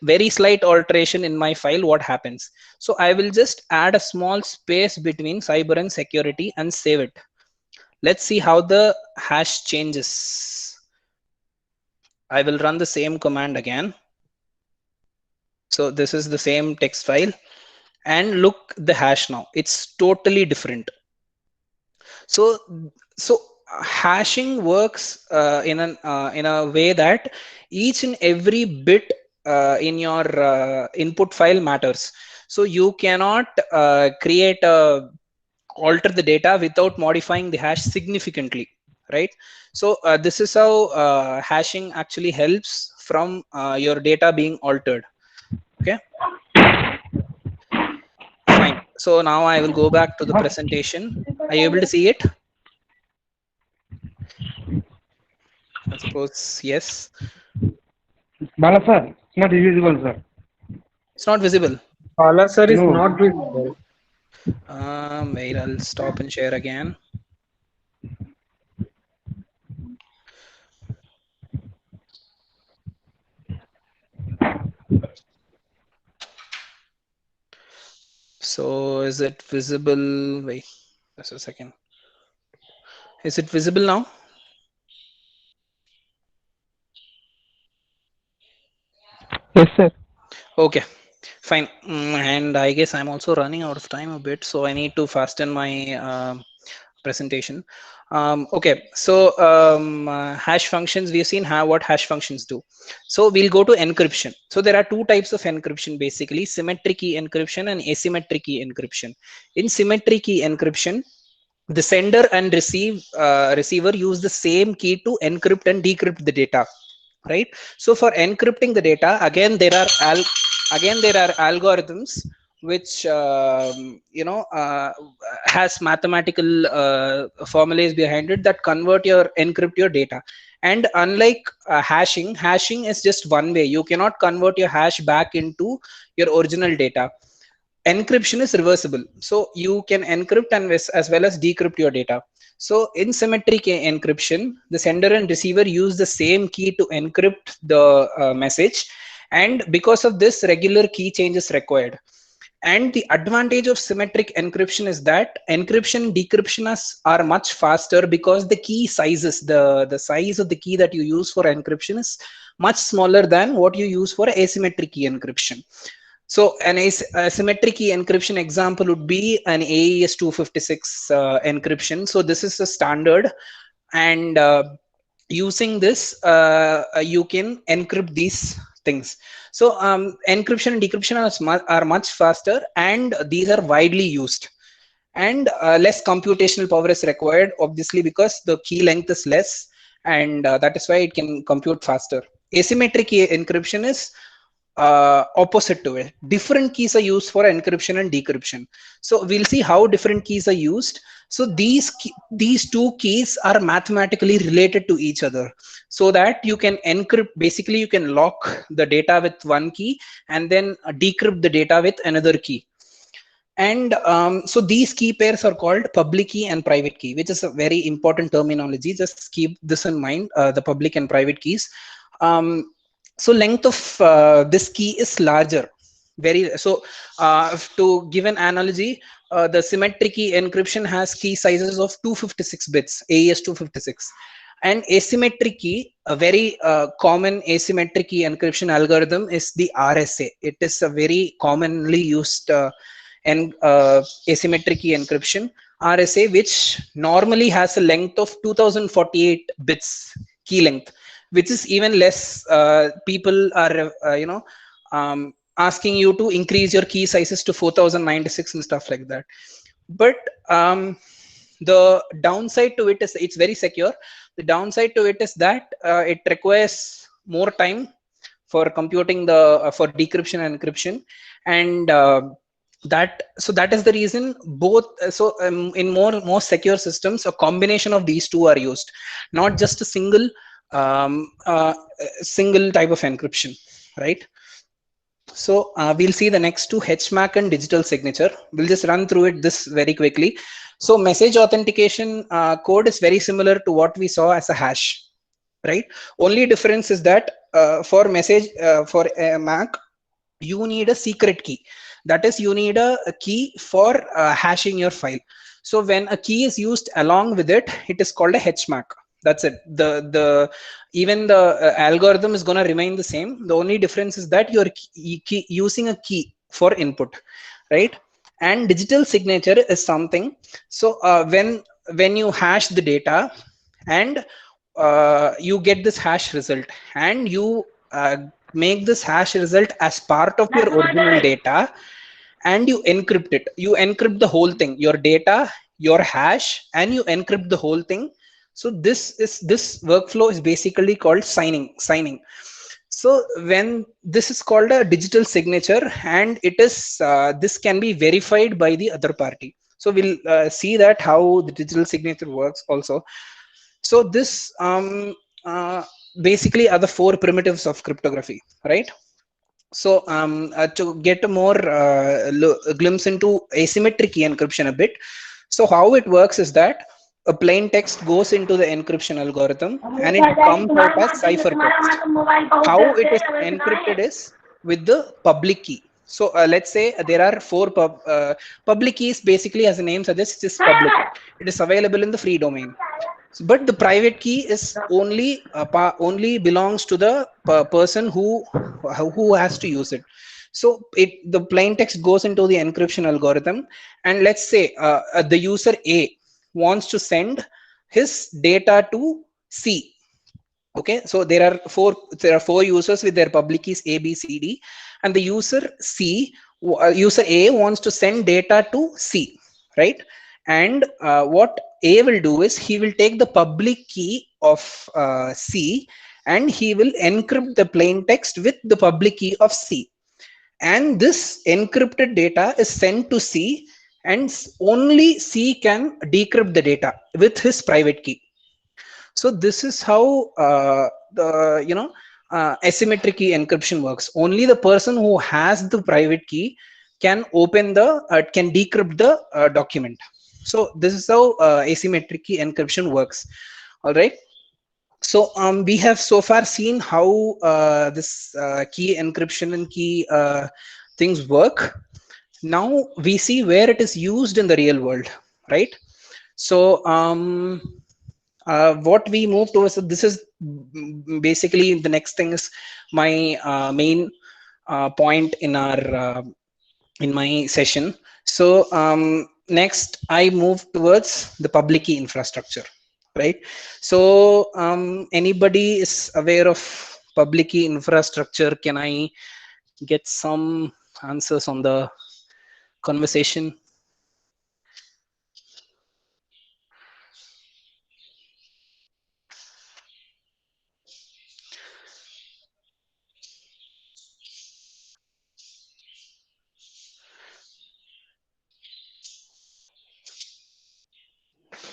very slight alteration in my file, what happens. So I will just add a small space between cyber and security and save it. Let's see how the hash changes. I will run the same command again. So this is the same text file, and look the hash now. It's totally different. So hashing works in a way that each and every bit in your input file matters. So you cannot alter the data without modifying the hash significantly, right? So this is how hashing actually helps from your data being altered. Okay, fine. So now I will go back to the presentation. Are you able to see it? I suppose yes. Bala sir, it's not visible, sir. It's not visible. Bala sir is No. not visible. Wait, I'll stop and share again. So is it visible? Wait, just a second. Is it visible now? Yes, sir. Okay, fine. And I guess I'm also running out of time a bit, so I need to fasten my presentation. Okay, so hash functions, we've seen what hash functions do. So we'll go to encryption. So there are two types of encryption, basically symmetric key encryption and asymmetric key encryption. In symmetric key encryption, the sender and receiver use the same key to encrypt and decrypt the data, right? So for encrypting the data, again there are algorithms which has mathematical formulas behind it that encrypt your data. And unlike hashing is just one way. You cannot convert your hash back into your original data. Encryption is reversible, so you can encrypt and as well as decrypt your data. So in symmetric encryption, the sender and receiver use the same key to encrypt the message, and because of this, regular key change is required. And the advantage of symmetric encryption is that encryption and decryption are much faster, because the key sizes, the size of the key that you use for encryption is much smaller than what you use for asymmetric key encryption. So an asymmetric key encryption example would be an AES 256 encryption. So this is a standard, and using this, you can encrypt these things. So encryption and decryption are much faster, and these are widely used. And less computational power is required, obviously, because the key length is less, and that is why it can compute faster. Asymmetric key encryption is opposite to it. Different keys are used for encryption and decryption. So we'll see how different keys are used. So these two keys are mathematically related to each other, so that you can encrypt, basically you can lock the data with one key and then decrypt the data with another key. And so these key pairs are called public key and private key, which is a very important terminology. Just keep this in mind, the public and private keys. So length of this key is larger. To give an analogy, the symmetric key encryption has key sizes of 256 bits, AES 256. And asymmetric key, a very common asymmetric key encryption algorithm is the RSA. It is a very commonly used asymmetric key encryption, RSA, which normally has a length of 2048 bits key length, which is even less. People are asking you to increase your key sizes to 4096 and stuff like that. But the downside to it is it's very secure. The downside to it is that it requires more time for computing for decryption and encryption, and that is the reason both. In more secure systems, a combination of these two are used, not just a single type of encryption, right? So we'll see the next two, HMAC and digital signature. We'll just run through it this very quickly. So message authentication code is very similar to what we saw as a hash, right? Only difference is that for MAC, you need a secret key. That is, you need a key for hashing your file. So when a key is used along with it, it is called a HMAC. That's it. Even the algorithm is going to remain the same. The only difference is that you're using a key for input, right? And digital signature is something. So when you hash the data and you get this hash result, and you make this hash result as part of your original data, and you encrypt it. You encrypt the whole thing, your data, your hash, and you encrypt the whole thing. So this workflow is basically called signing. So when this is called a digital signature, and it is this can be verified by the other party. So we'll see that how the digital signature works also. So this basically are the four primitives of cryptography, right? So to get a more glimpse into asymmetric key encryption a bit. So how it works is that a plain text goes into the encryption algorithm, and it comes out as ciphertext. How it is encrypted is with the public key. So let's say there are four public keys. Basically, as the name suggests, is public. It is available in the free domain. But the private key is only belongs to the person who has to use it. So the plain text goes into the encryption algorithm, and let's say the user A wants to send his data to C. Okay, so there are four users with their public keys A, B, C, D, and the user A wants to send data to C, right? And what A will do is he will take the public key of C, and he will encrypt the plain text with the public key of C. And this encrypted data is sent to C, and only C can decrypt the data with his private key. So this is how the asymmetric key encryption works. Only the person who has the private key can open the can decrypt the document. So this is how asymmetric key encryption works. All right. So we have so far seen how this key encryption and key things work. Now we see where it is used in the real world, right? So what we move towards, this is basically the next thing is my main point in our in my session. So next I move towards the public key infrastructure, right? So anybody is aware of public key infrastructure? Can I get some answers on the conversation?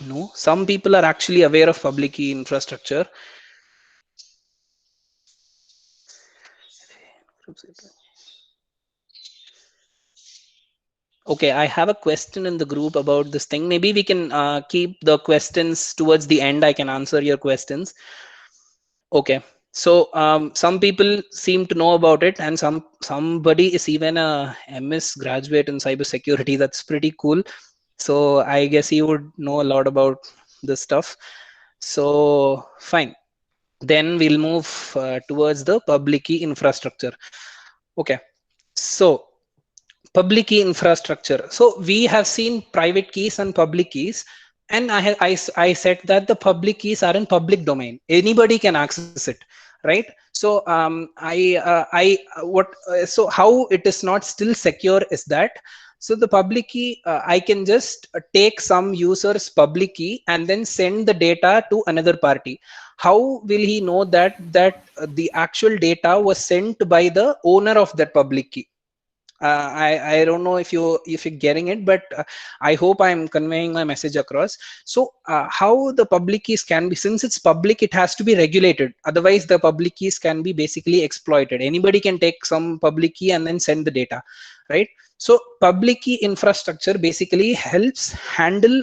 No, some people are actually aware of public key infrastructure. Okay, I have a question in the group about this thing. Maybe we can keep the questions towards the end. I can answer your questions. Okay, so some people seem to know about it, and somebody is even a MS graduate in cybersecurity. That's pretty cool. So I guess he would know a lot about this stuff. So fine. Then we'll move towards the public key infrastructure. Okay, so public key infrastructure. So we have seen private keys and public keys, and I said that the public keys are in public domain. Anybody can access it, right? So so how it is not still secure is that, so the public key, I can just take some user's public key and then send the data to another party. How will he know that the actual data was sent by the owner of that public key? I don't know if you're getting it, but I hope I'm conveying my message across. So how the public keys can be, since it's public, it has to be regulated. Otherwise, the public keys can be basically exploited. Anybody can take some public key and then send the data, right? So public key infrastructure basically helps handle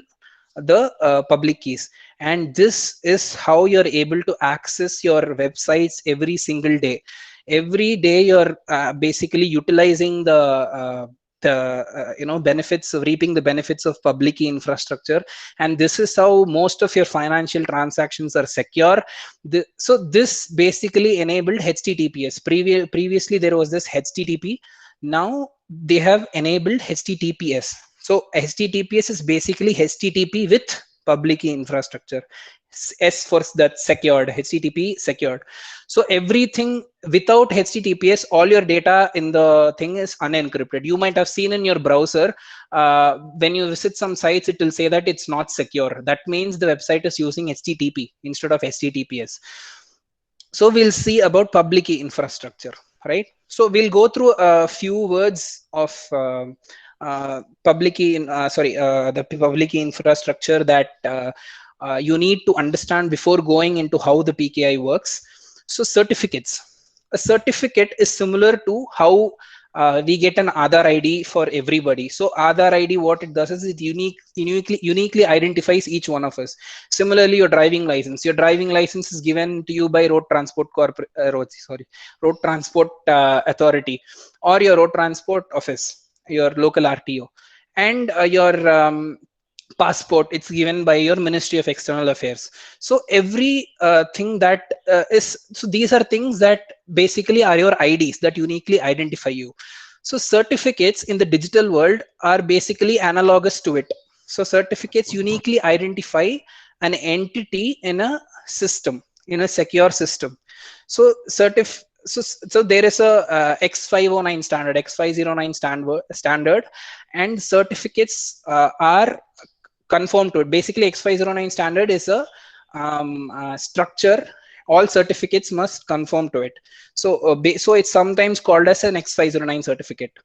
the public keys, and this is how you're able to access your websites every single day. Every day you're basically utilizing the benefits of reaping the benefits of public key infrastructure, and this is how most of your financial transactions are secure. So this basically enabled HTTPS. Previously there was this HTTP. Now they have enabled HTTPS. So HTTPS is basically HTTP with public key infrastructure. S for that secured, HTTP secured. So everything without HTTPS, all your data in the thing is unencrypted. You might have seen in your browser, when you visit some sites, it will say that it's not secure. That means the website is using HTTP instead of HTTPS. So we'll see about public key infrastructure, right? So we'll go through a few words of public key, the public key infrastructure that you need to understand before going into how the PKI works. So certificates. A certificate is similar to how we get an Aadhaar ID for everybody. So Aadhaar ID, what it does is it uniquely identifies each one of us. Similarly, your driving license. Your driving license is given to you by Road Transport Authority, or your Road Transport Office, your local RTO, and your passport, it's given by your Ministry of External Affairs. So every thing that so these are things that basically are your IDs that uniquely identify you. So certificates in the digital world are basically analogous to it. So certificates uniquely identify an entity in a system, in a secure system. So so there is a X509 standard, X509 standard, and certificates are conform to it. Basically, X509 standard is a structure. All certificates must conform to it. So, so it's sometimes called as an X509 certificate,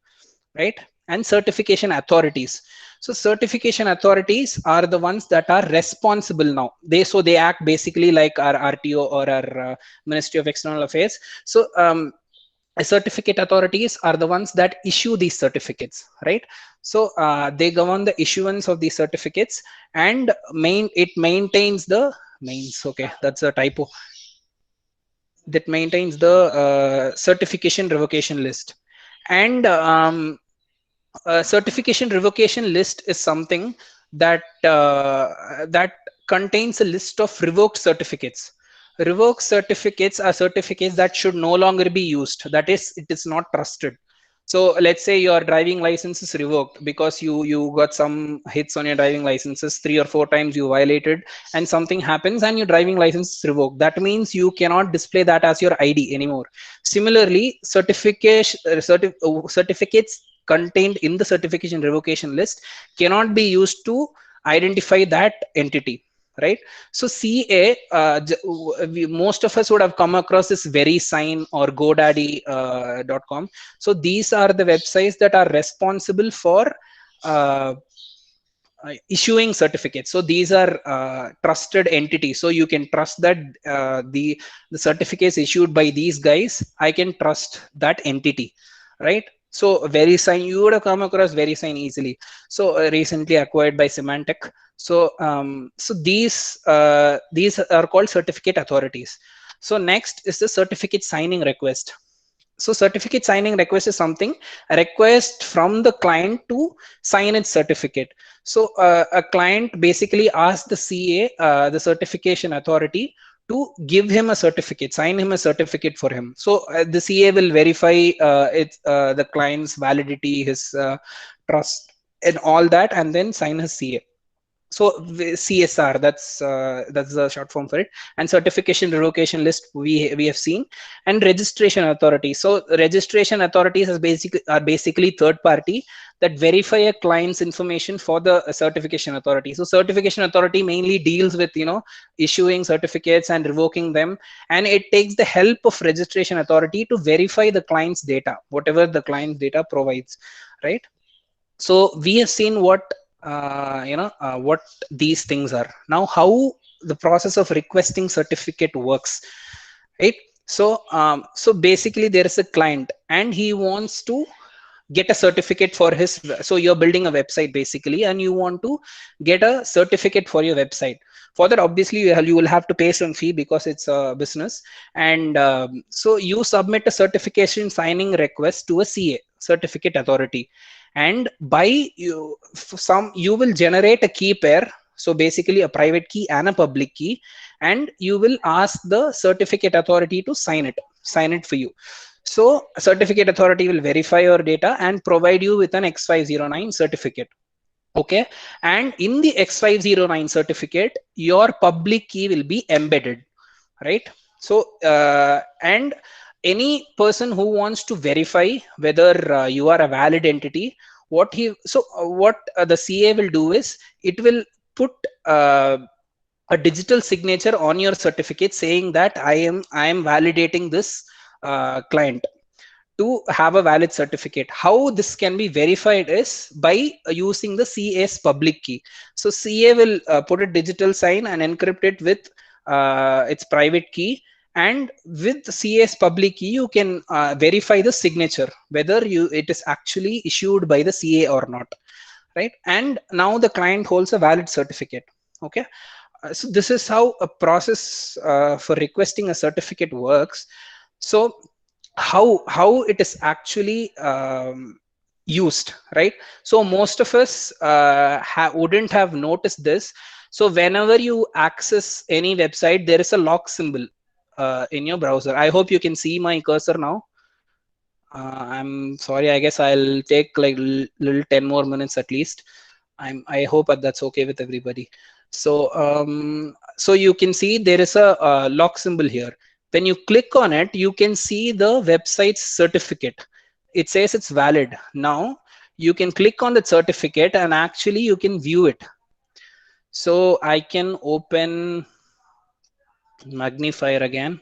right? And certification authorities. So certification authorities are the ones that are responsible now. They act basically like our RTO or our Ministry of External Affairs. So certificate authorities are the ones that issue these certificates, right? So they govern the issuance of these certificates, and it maintains the okay, that's a typo, that maintains the certification revocation list. And certification revocation list is something that that contains a list of revoked certificates. Revoked certificates are certificates that should no longer be used. That is, it is not trusted. So let's say your driving license is revoked because you got some hits on your driving licenses, 3 or 4 times you violated, and something happens and your driving license is revoked. That means you cannot display that as your ID anymore. Similarly, certificates contained in the certification revocation list cannot be used to identify that entity, right? So CA, most of us would have come across this VeriSign or GoDaddy.com. So these are the websites that are responsible for issuing certificates. So these are trusted entities. So you can trust that the certificates issued by these guys, I can trust that entity, right? So VeriSign, you would have come across VeriSign easily. So recently acquired by Symantec. So so these are called certificate authorities. So next is the certificate signing request. So certificate signing request is something, a request from the client to sign its certificate. So a client basically asks the CA, the certification authority, to give him a certificate, sign him a certificate for him. So the CA will verify the client's validity, his trust, and all that, and then sign his CA. So CSR, that's the short form for it. And certification revocation list we have seen, and registration authority. So registration authorities are basically third party that verify a client's information for the certification authority. So certification authority mainly deals with issuing certificates and revoking them, and it takes the help of registration authority to verify the client's data, whatever the client's data provides, right? So we have seen what what these things are. Now, how the process of requesting certificate works, right? So so basically there is a client and he wants to get a certificate for his, so you're building a website basically, and you want to get a certificate for your website. For that, obviously you will have to pay some fee because it's a business. And so you submit a certification signing request to a CA, certificate authority, and by you will generate a key pair. So basically a private key and a public key, and you will ask the certificate authority to sign it for you. So a certificate authority will verify your data and provide you with an X509 certificate. Okay. And in the X509 certificate, your public key will be embedded, right? So, and any person who wants to verify whether you are a valid entity, what the CA will do is it will put a digital signature on your certificate saying that I am validating this client to have a valid certificate. How this can be verified is by using the CA's public key. So CA will put a digital sign and encrypt it with its private key, And with CA's public key, you can verify the signature, whether it is actually issued by the CA or not, right? And now the client holds a valid certificate. Okay, so this is how a process for requesting a certificate works. So how it is actually used, right? So most of us wouldn't have noticed this. So whenever you access any website, there is a lock symbol in your browser. I hope you can see my cursor now. I'm sorry, I guess I'll take like little 10 more minutes at least. I hope that's okay with everybody. So so you can see there is a lock symbol here. When you click on it, you can see the website's certificate. It says it's valid. Now you can click on the certificate and actually you can view it. So I can open magnifier again.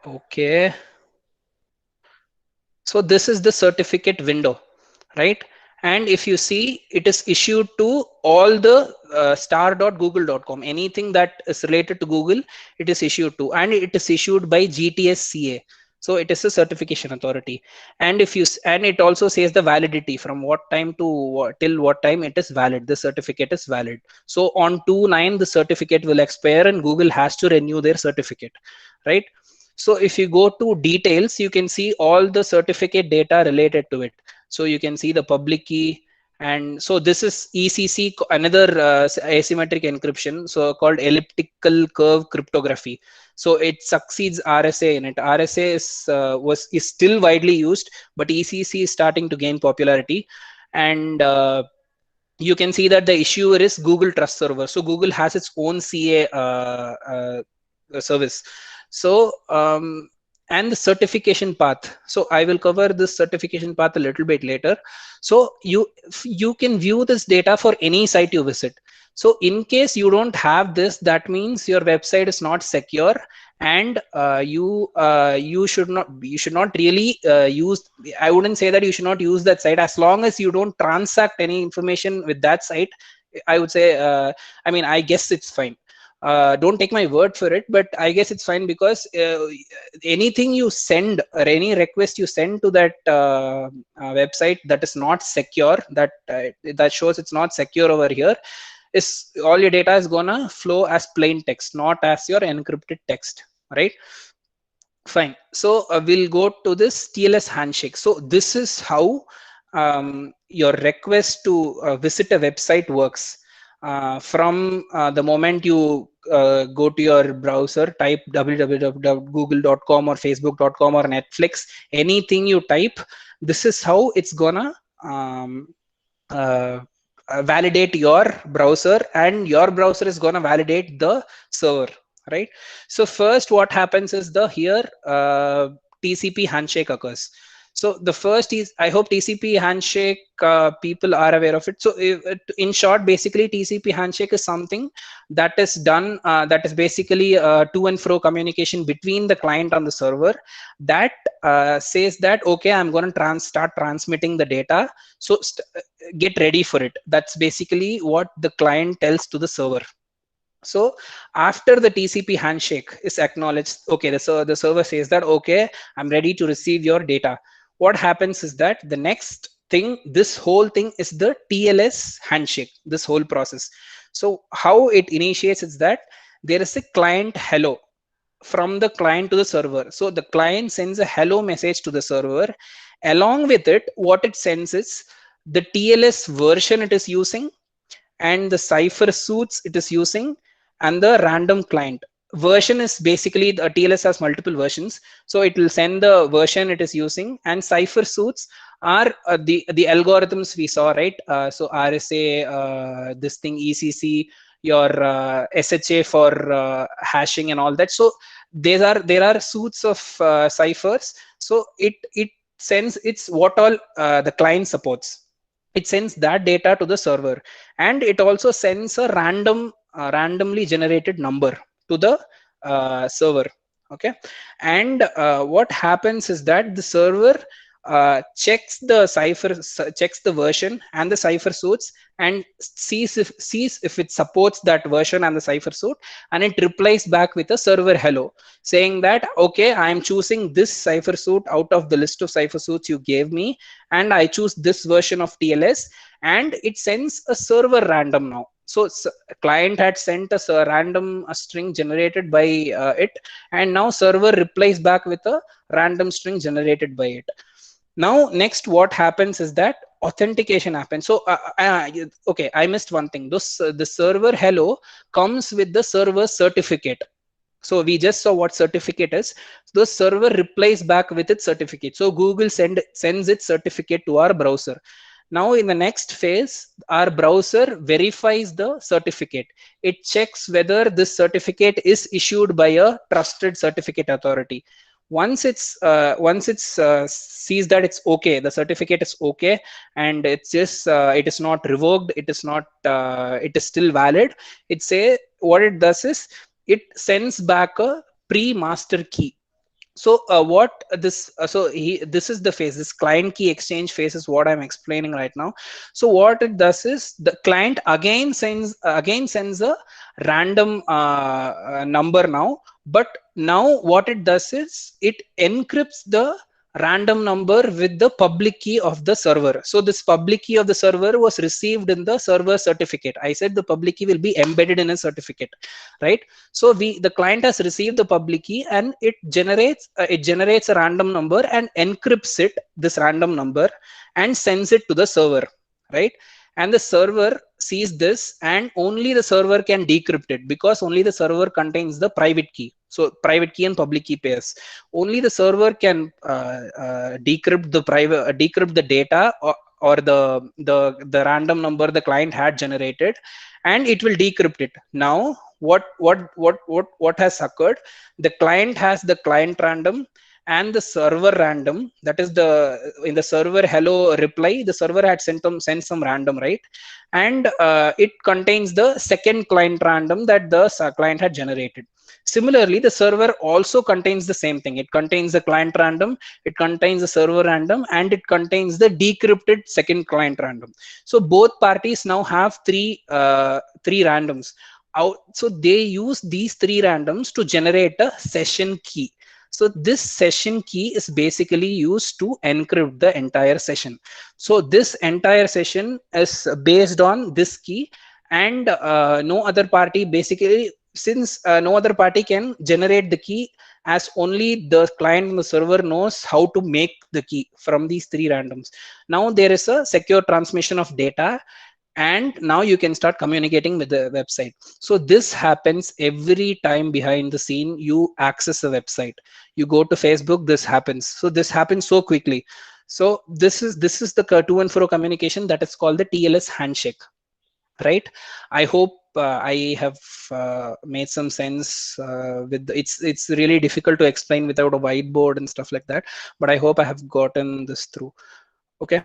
Okay. So this is the certificate window, right? And if you see, it is issued to all the star.google.com. Anything that is related to Google, it is issued to, and it is issued by GTSCA. So it is a certification authority. And if you, and it also says the validity from what time to till what time it is valid. The certificate is valid. So on 2/9, the certificate will expire and Google has to renew their certificate, right? So if you go to details, you can see all the certificate data related to it. So you can see the public key. And so this is ECC, another asymmetric encryption, so called elliptical curve cryptography. So it succeeds RSA in it. RSA is still widely used, but ECC is starting to gain popularity. And you can see that the issuer is Google Trust Server. So Google has its own CA service. So and the certification path. So I will cover this certification path a little bit later. So you can view this data for any site you visit. So in case you don't have this, that means your website is not secure, and you should not really use. I wouldn't say that you should not use that site, as long as you don't transact any information with that site. I would say, I mean, I guess it's fine. Don't take my word for it, but I guess it's fine, because anything you send or any request you send to that website that is not secure, that shows it's not secure over here, is all your data is gonna flow as plain text, not as your encrypted text, right? Fine. So we'll go to this TLS handshake. So this is how your request to visit a website works. From the moment you go to your browser, type www.google.com or facebook.com or Netflix, anything you type, this is how it's gonna validate your browser, and your browser is gonna validate the server, right? So first what happens is here TCP handshake occurs. So the first is, I hope TCP handshake people are aware of it. So in short, basically TCP handshake is something that is done, that is basically to and fro communication between the client and the server, that says that, okay, I'm going to start transmitting the data. So get ready for it. That's basically what the client tells to the server. So after the TCP handshake is acknowledged, okay, the server says that, okay, I'm ready to receive your data. What happens is that the next thing, this whole thing is the TLS handshake, this whole process. So how it initiates is that there is a client hello from the client to the server. So the client sends a hello message to the server. Along with it, what it sends is the TLS version it is using, and the cipher suits it is using, and the random client version is basically, the TLS has multiple versions, so it will send the version it is using, and cipher suits are the algorithms we saw, right? So RSA, this thing ECC, your SHA for hashing and all that. So there are suits of ciphers. So it sends, it's what all the client supports. It sends that data to the server, and it also sends a randomly generated number to the server. Okay, and what happens is that the server checks the version and the cipher suits, and sees if it supports that version and the cipher suit, and it replies back with a server hello saying that, okay, I am choosing this cipher suit out of the list of cipher suits you gave me, and I choose this version of TLS, and it sends a server random now. So client had sent us a random string generated by it, and now server replies back with a random string generated by it. Now next what happens is that authentication happens. So okay, I missed one thing. The server hello comes with the server certificate. So we just saw what certificate is. The server replies back with its certificate. So Google sends its certificate to our browser. Now in the next phase, our browser verifies the certificate. It checks whether this certificate is issued by a trusted certificate authority. Once it's sees that it's okay, the certificate is okay, and it's just it is not revoked, it is not it is still valid, what it does is it sends back a pre-master key. So what this this is the phase, this client key exchange phase is what I'm explaining right now. So what it does is the client again sends a random number now, but now what it does is it encrypts the random number with the public key of the server. So this public key of the server was received in the server certificate. I said the public key will be embedded in a certificate, right? So the client has received the public key, and it generates a random number and encrypts this random number, and sends it to the server, right? And the server sees this, and only the server can decrypt it, because only the server contains the private key. So private key and public key pairs. Only the server can decrypt the data, or the random number the client had generated, and it will decrypt it. Now what has occurred? The client has the client random and the server random. That is in the server hello reply, the server had sent some random, right? And it contains the second client random that the client had generated. Similarly, the server also contains the same thing. It contains the client random, it contains the server random, and it contains the decrypted second client random. So both parties now have three randoms. So they use these three randoms to generate a session key. So this session key is basically used to encrypt the entire session. So this entire session is based on this key, and no other party, basically, since no other party can generate the key, as only the client and the server knows how to make the key from these three randoms. Now there is a secure transmission of data, and now you can start communicating with the website. So this happens every time behind the scene you access a website. You go to Facebook, this happens. So this happens so quickly. So this is the to and fro communication that is called the TLS handshake, right? I hope I have made some sense with it's really difficult to explain without a whiteboard and stuff like that, but I hope I have gotten this through. Okay.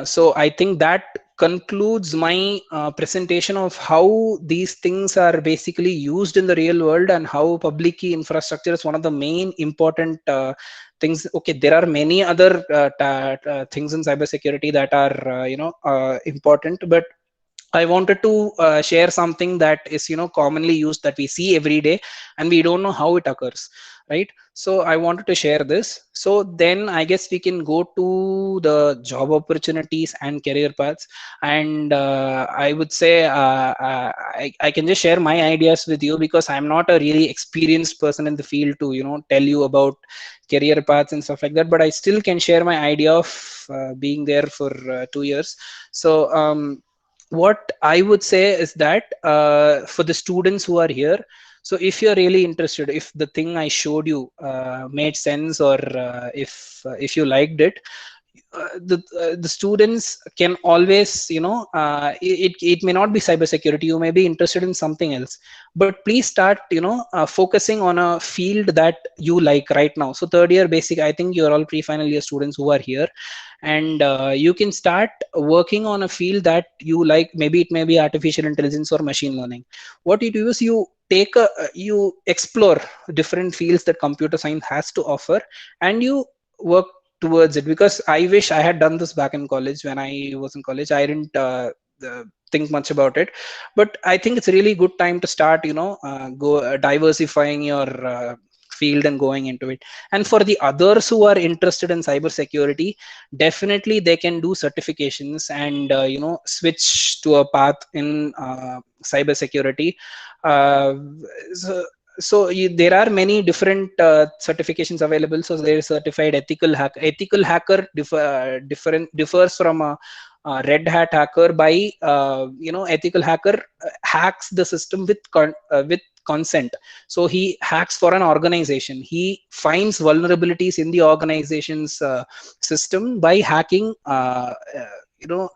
So I think that concludes my presentation of how these things are basically used in the real world, and how public key infrastructure is one of the main important things. Okay, there are many other things in cybersecurity that are important, but I wanted to share something that is commonly used, that we see every day, and we don't know how it occurs, right? So I wanted to share this. So then I guess we can go to the job opportunities and career paths, and I would say I can just share my ideas with you, because I'm not a really experienced person in the field to tell you about career paths and stuff like that, but I still can share my idea of being there for 2 years. So what I would say is that for the students who are here, so if you're really interested, if the thing I showed you made sense, or if you liked it, the students can always it may not be cybersecurity, you may be interested in something else, but please start focusing on a field that you like right now. So third year basic, I think you're all pre-final year students who are here, and you can start working on a field that you like. Maybe it may be artificial intelligence or machine learning. What you do is you explore different fields that computer science has to offer, and you work towards it, because I wish I had done this back in college. When I was in college, I didn't think much about it, but I think it's a really good time to start, diversifying your field and going into it. And for the others who are interested in cybersecurity, definitely they can do certifications and switch to a path in cybersecurity. uh, so, there are many different certifications available. So there is certified ethical hacker. Ethical hacker differs from a red hat hacker by ethical hacker hacks the system with consent. So he hacks for an organization. He finds vulnerabilities in the organization's system by hacking you know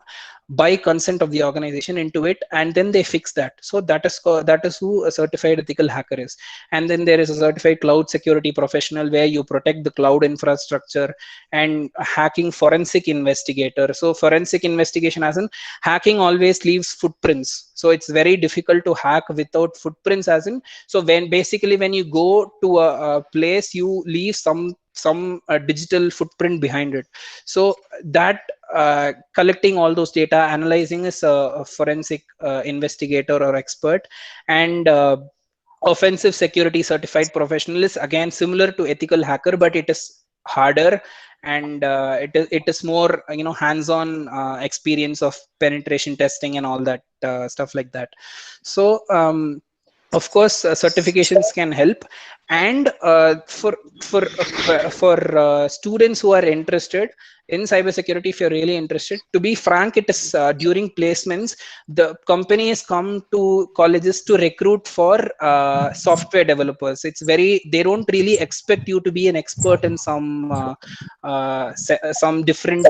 by consent of the organization into it, and then they fix that. So that is who a certified ethical hacker is. And then there is a certified cloud security professional, where you protect the cloud infrastructure. And hacking forensic investigator. So forensic investigation, as in hacking always leaves footprints, so it's very difficult to hack without footprints, as in, so when you go to a place, you leave some digital footprint behind it. So that collecting all those data, analyzing is a forensic investigator or expert. And offensive security certified professional is again similar to ethical hacker, but it is harder, and it is more hands-on experience of penetration testing and all that stuff like that. So of course certifications can help. And for students who are interested in cybersecurity, if you're really interested, to be frank, it is during placements, the companies come to colleges to recruit for software developers. They don't really expect you to be an expert in some different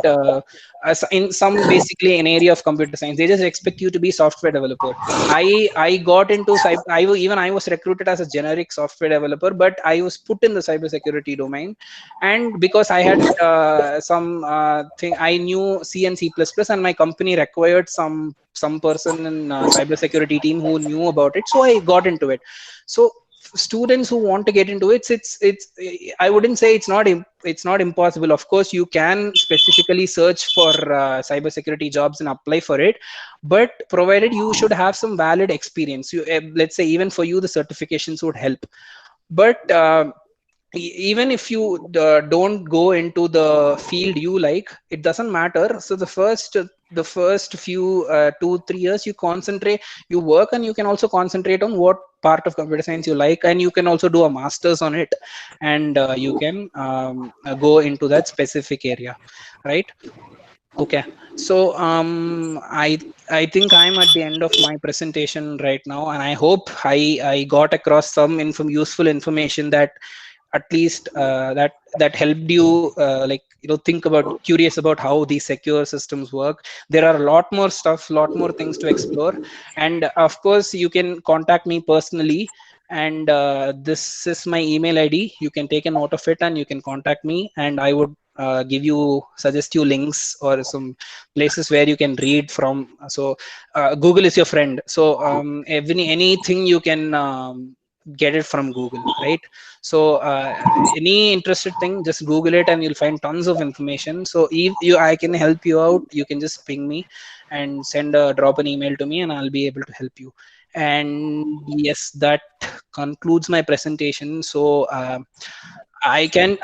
in some basically an area of computer science. They just expect you to be software developer. I got into I was recruited as a generic software developer, but I was put in the cybersecurity domain. And because I had thing, I knew C and C++, and my company required some person in cybersecurity team who knew about it, so I got into it. So students who want to get into it, it's I wouldn't say it's not impossible. Of course, you can specifically search for cybersecurity jobs and apply for it, but provided you should have some valid experience. Let's say even for you, the certifications would help. But even if you don't go into the field you like, it doesn't matter. So the first few 2-3 years, you work, and you can also concentrate on what part of computer science you like, and you can also do a master's on it, and you can go into that specific area, right? Okay, so I think I'm at the end of my presentation right now, and I hope I got across some useful information that at least that helped you curious about how these secure systems work. There are a lot more things to explore, and of course you can contact me personally. And this is my email ID. You can take a note of it and you can contact me, and I would suggest you links or some places where you can read from. So Google is your friend. So anything you can get it from Google, right? So any interested thing, just Google it and you'll find tons of information. So if I can help you out, you can just ping me and drop an email to me, and I'll be able to help you. And yes, that concludes my presentation. So I can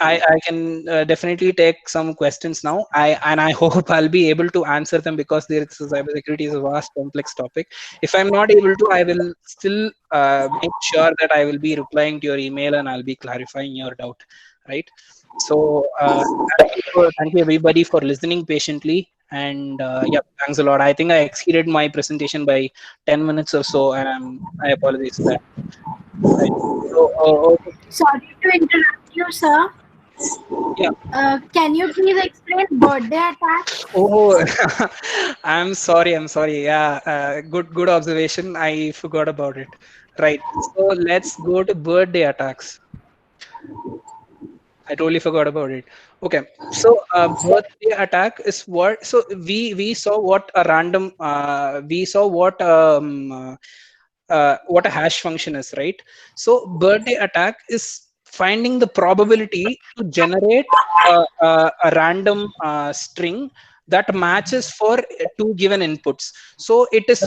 definitely take some questions now. I hope I'll be able to answer them, because cybersecurity is a vast, complex topic. If I'm not able to, I will still make sure that I will be replying to your email and I'll be clarifying your doubt, right? So thank you everybody for listening patiently. And yeah, thanks a lot. I think I exceeded my presentation by 10 minutes or so, and I apologize for that. Right. So, Sorry to interrupt you, sir. Yeah. Can you please explain birthday attack? Oh, I'm sorry. Yeah, good observation. I forgot about it. Right. So let's go to birthday attacks. I totally forgot about it. Okay. So birthday attack is what? So we saw what a random. We saw what a hash function is, right? So birthday attack is finding the probability to generate a random string that matches for two given inputs. So it is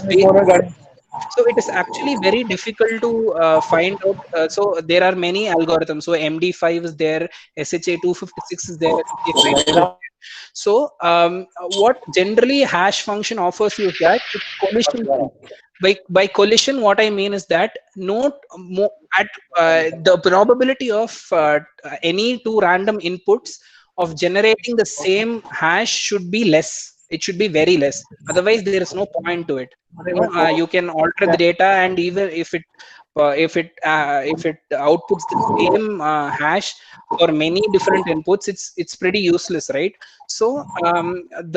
so it is actually very difficult to find out. So there are many algorithms. So MD5 is there, SHA-256 is there, SHA-5 is there. So what generally hash function offers you is that it's collision free. By collision, what I mean is that the probability of any two random inputs of generating the same hash should be less. It should be very less. Otherwise, there is no point to it. You can alter the data, and even if it outputs the same hash for many different inputs, it's pretty useless, right? So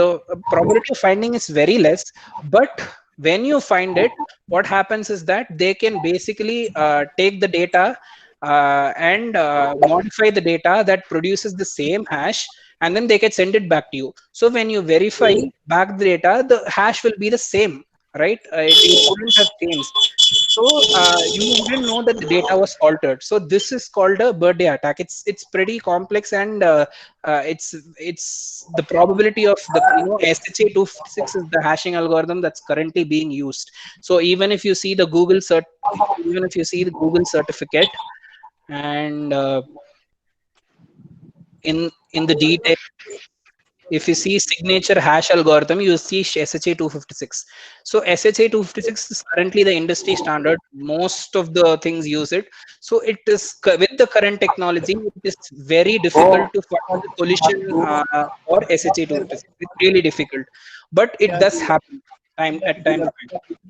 the probability of finding is very less, but when you find it, what happens is that they can basically take the data and modify the data that produces the same hash, and then they can send it back to you. So when you verify back the data, the hash will be the same, right? It wouldn't have changed. So you wouldn't know that the data was altered. So this is called a birthday attack. It's pretty complex, and it's the probability of the SHA-256 is the hashing algorithm that's currently being used. So even if you see the Google certificate, and in the detail, if you see signature hash algorithm, you see SHA-256. So SHA-256 is currently the industry standard. Most of the things use it. So it is, with the current technology, it is very difficult to find the collision for SHA-256. It's really difficult, but it does happen time to time,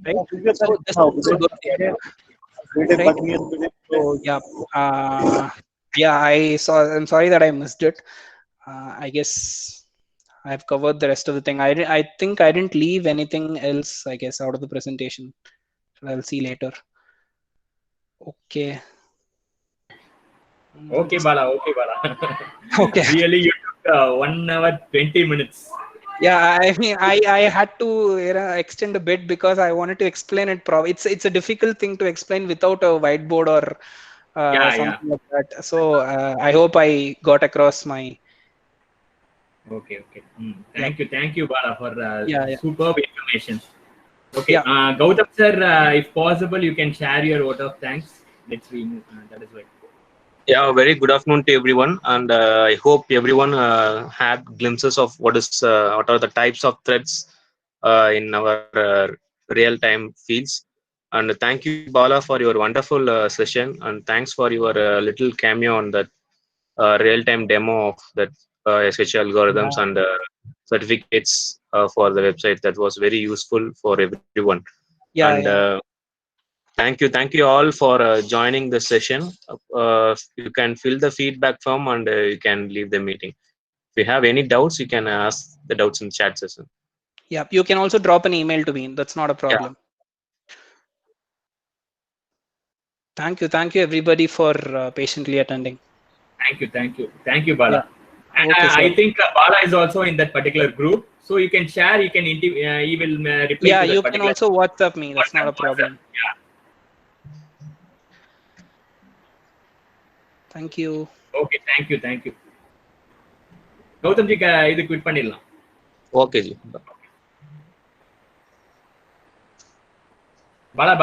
right? So this is a good thing, right? So yeah, I'm sorry that I missed it. I guess I've covered the rest of the thing. I think I didn't leave anything else, I guess, out of the presentation. I'll see later. Okay. Okay, Bala. Okay, Bala. Okay. Really, you took 1 hour 20 minutes. Yeah, I mean, I had to extend a bit because I wanted to explain it. It's a difficult thing to explain without a whiteboard or something like that. So I hope I got across my. Okay. Thank you, Bala, for superb information. Okay, Yeah. Gautam sir, if possible, you can share your vote of thanks. Let's remove. That is right. Yeah, very good afternoon to everyone, and I hope everyone had glimpses of what are the types of threats in our real-time fields. And thank you, Bala, for your wonderful session, and thanks for your little cameo on that real-time demo of that SH algorithms and certificates for the website. That was very useful for everyone. Thank you all for joining the session. You can fill the feedback form, and you can leave the meeting. If you have any doubts, you can ask the doubts in the chat session. Yeah, you can also drop an email to me. That's not a problem. Thank you everybody for patiently attending. Thank you, Bala. And okay, I think Bala is also in that particular group, so you can share. You can he will reply. Yeah, to you can also WhatsApp me. That's not a problem. Yeah. Thank you. Okay, thank you. Gautam ji, idu quit பண்ணிடலாம். Okay ji. Bala, bye.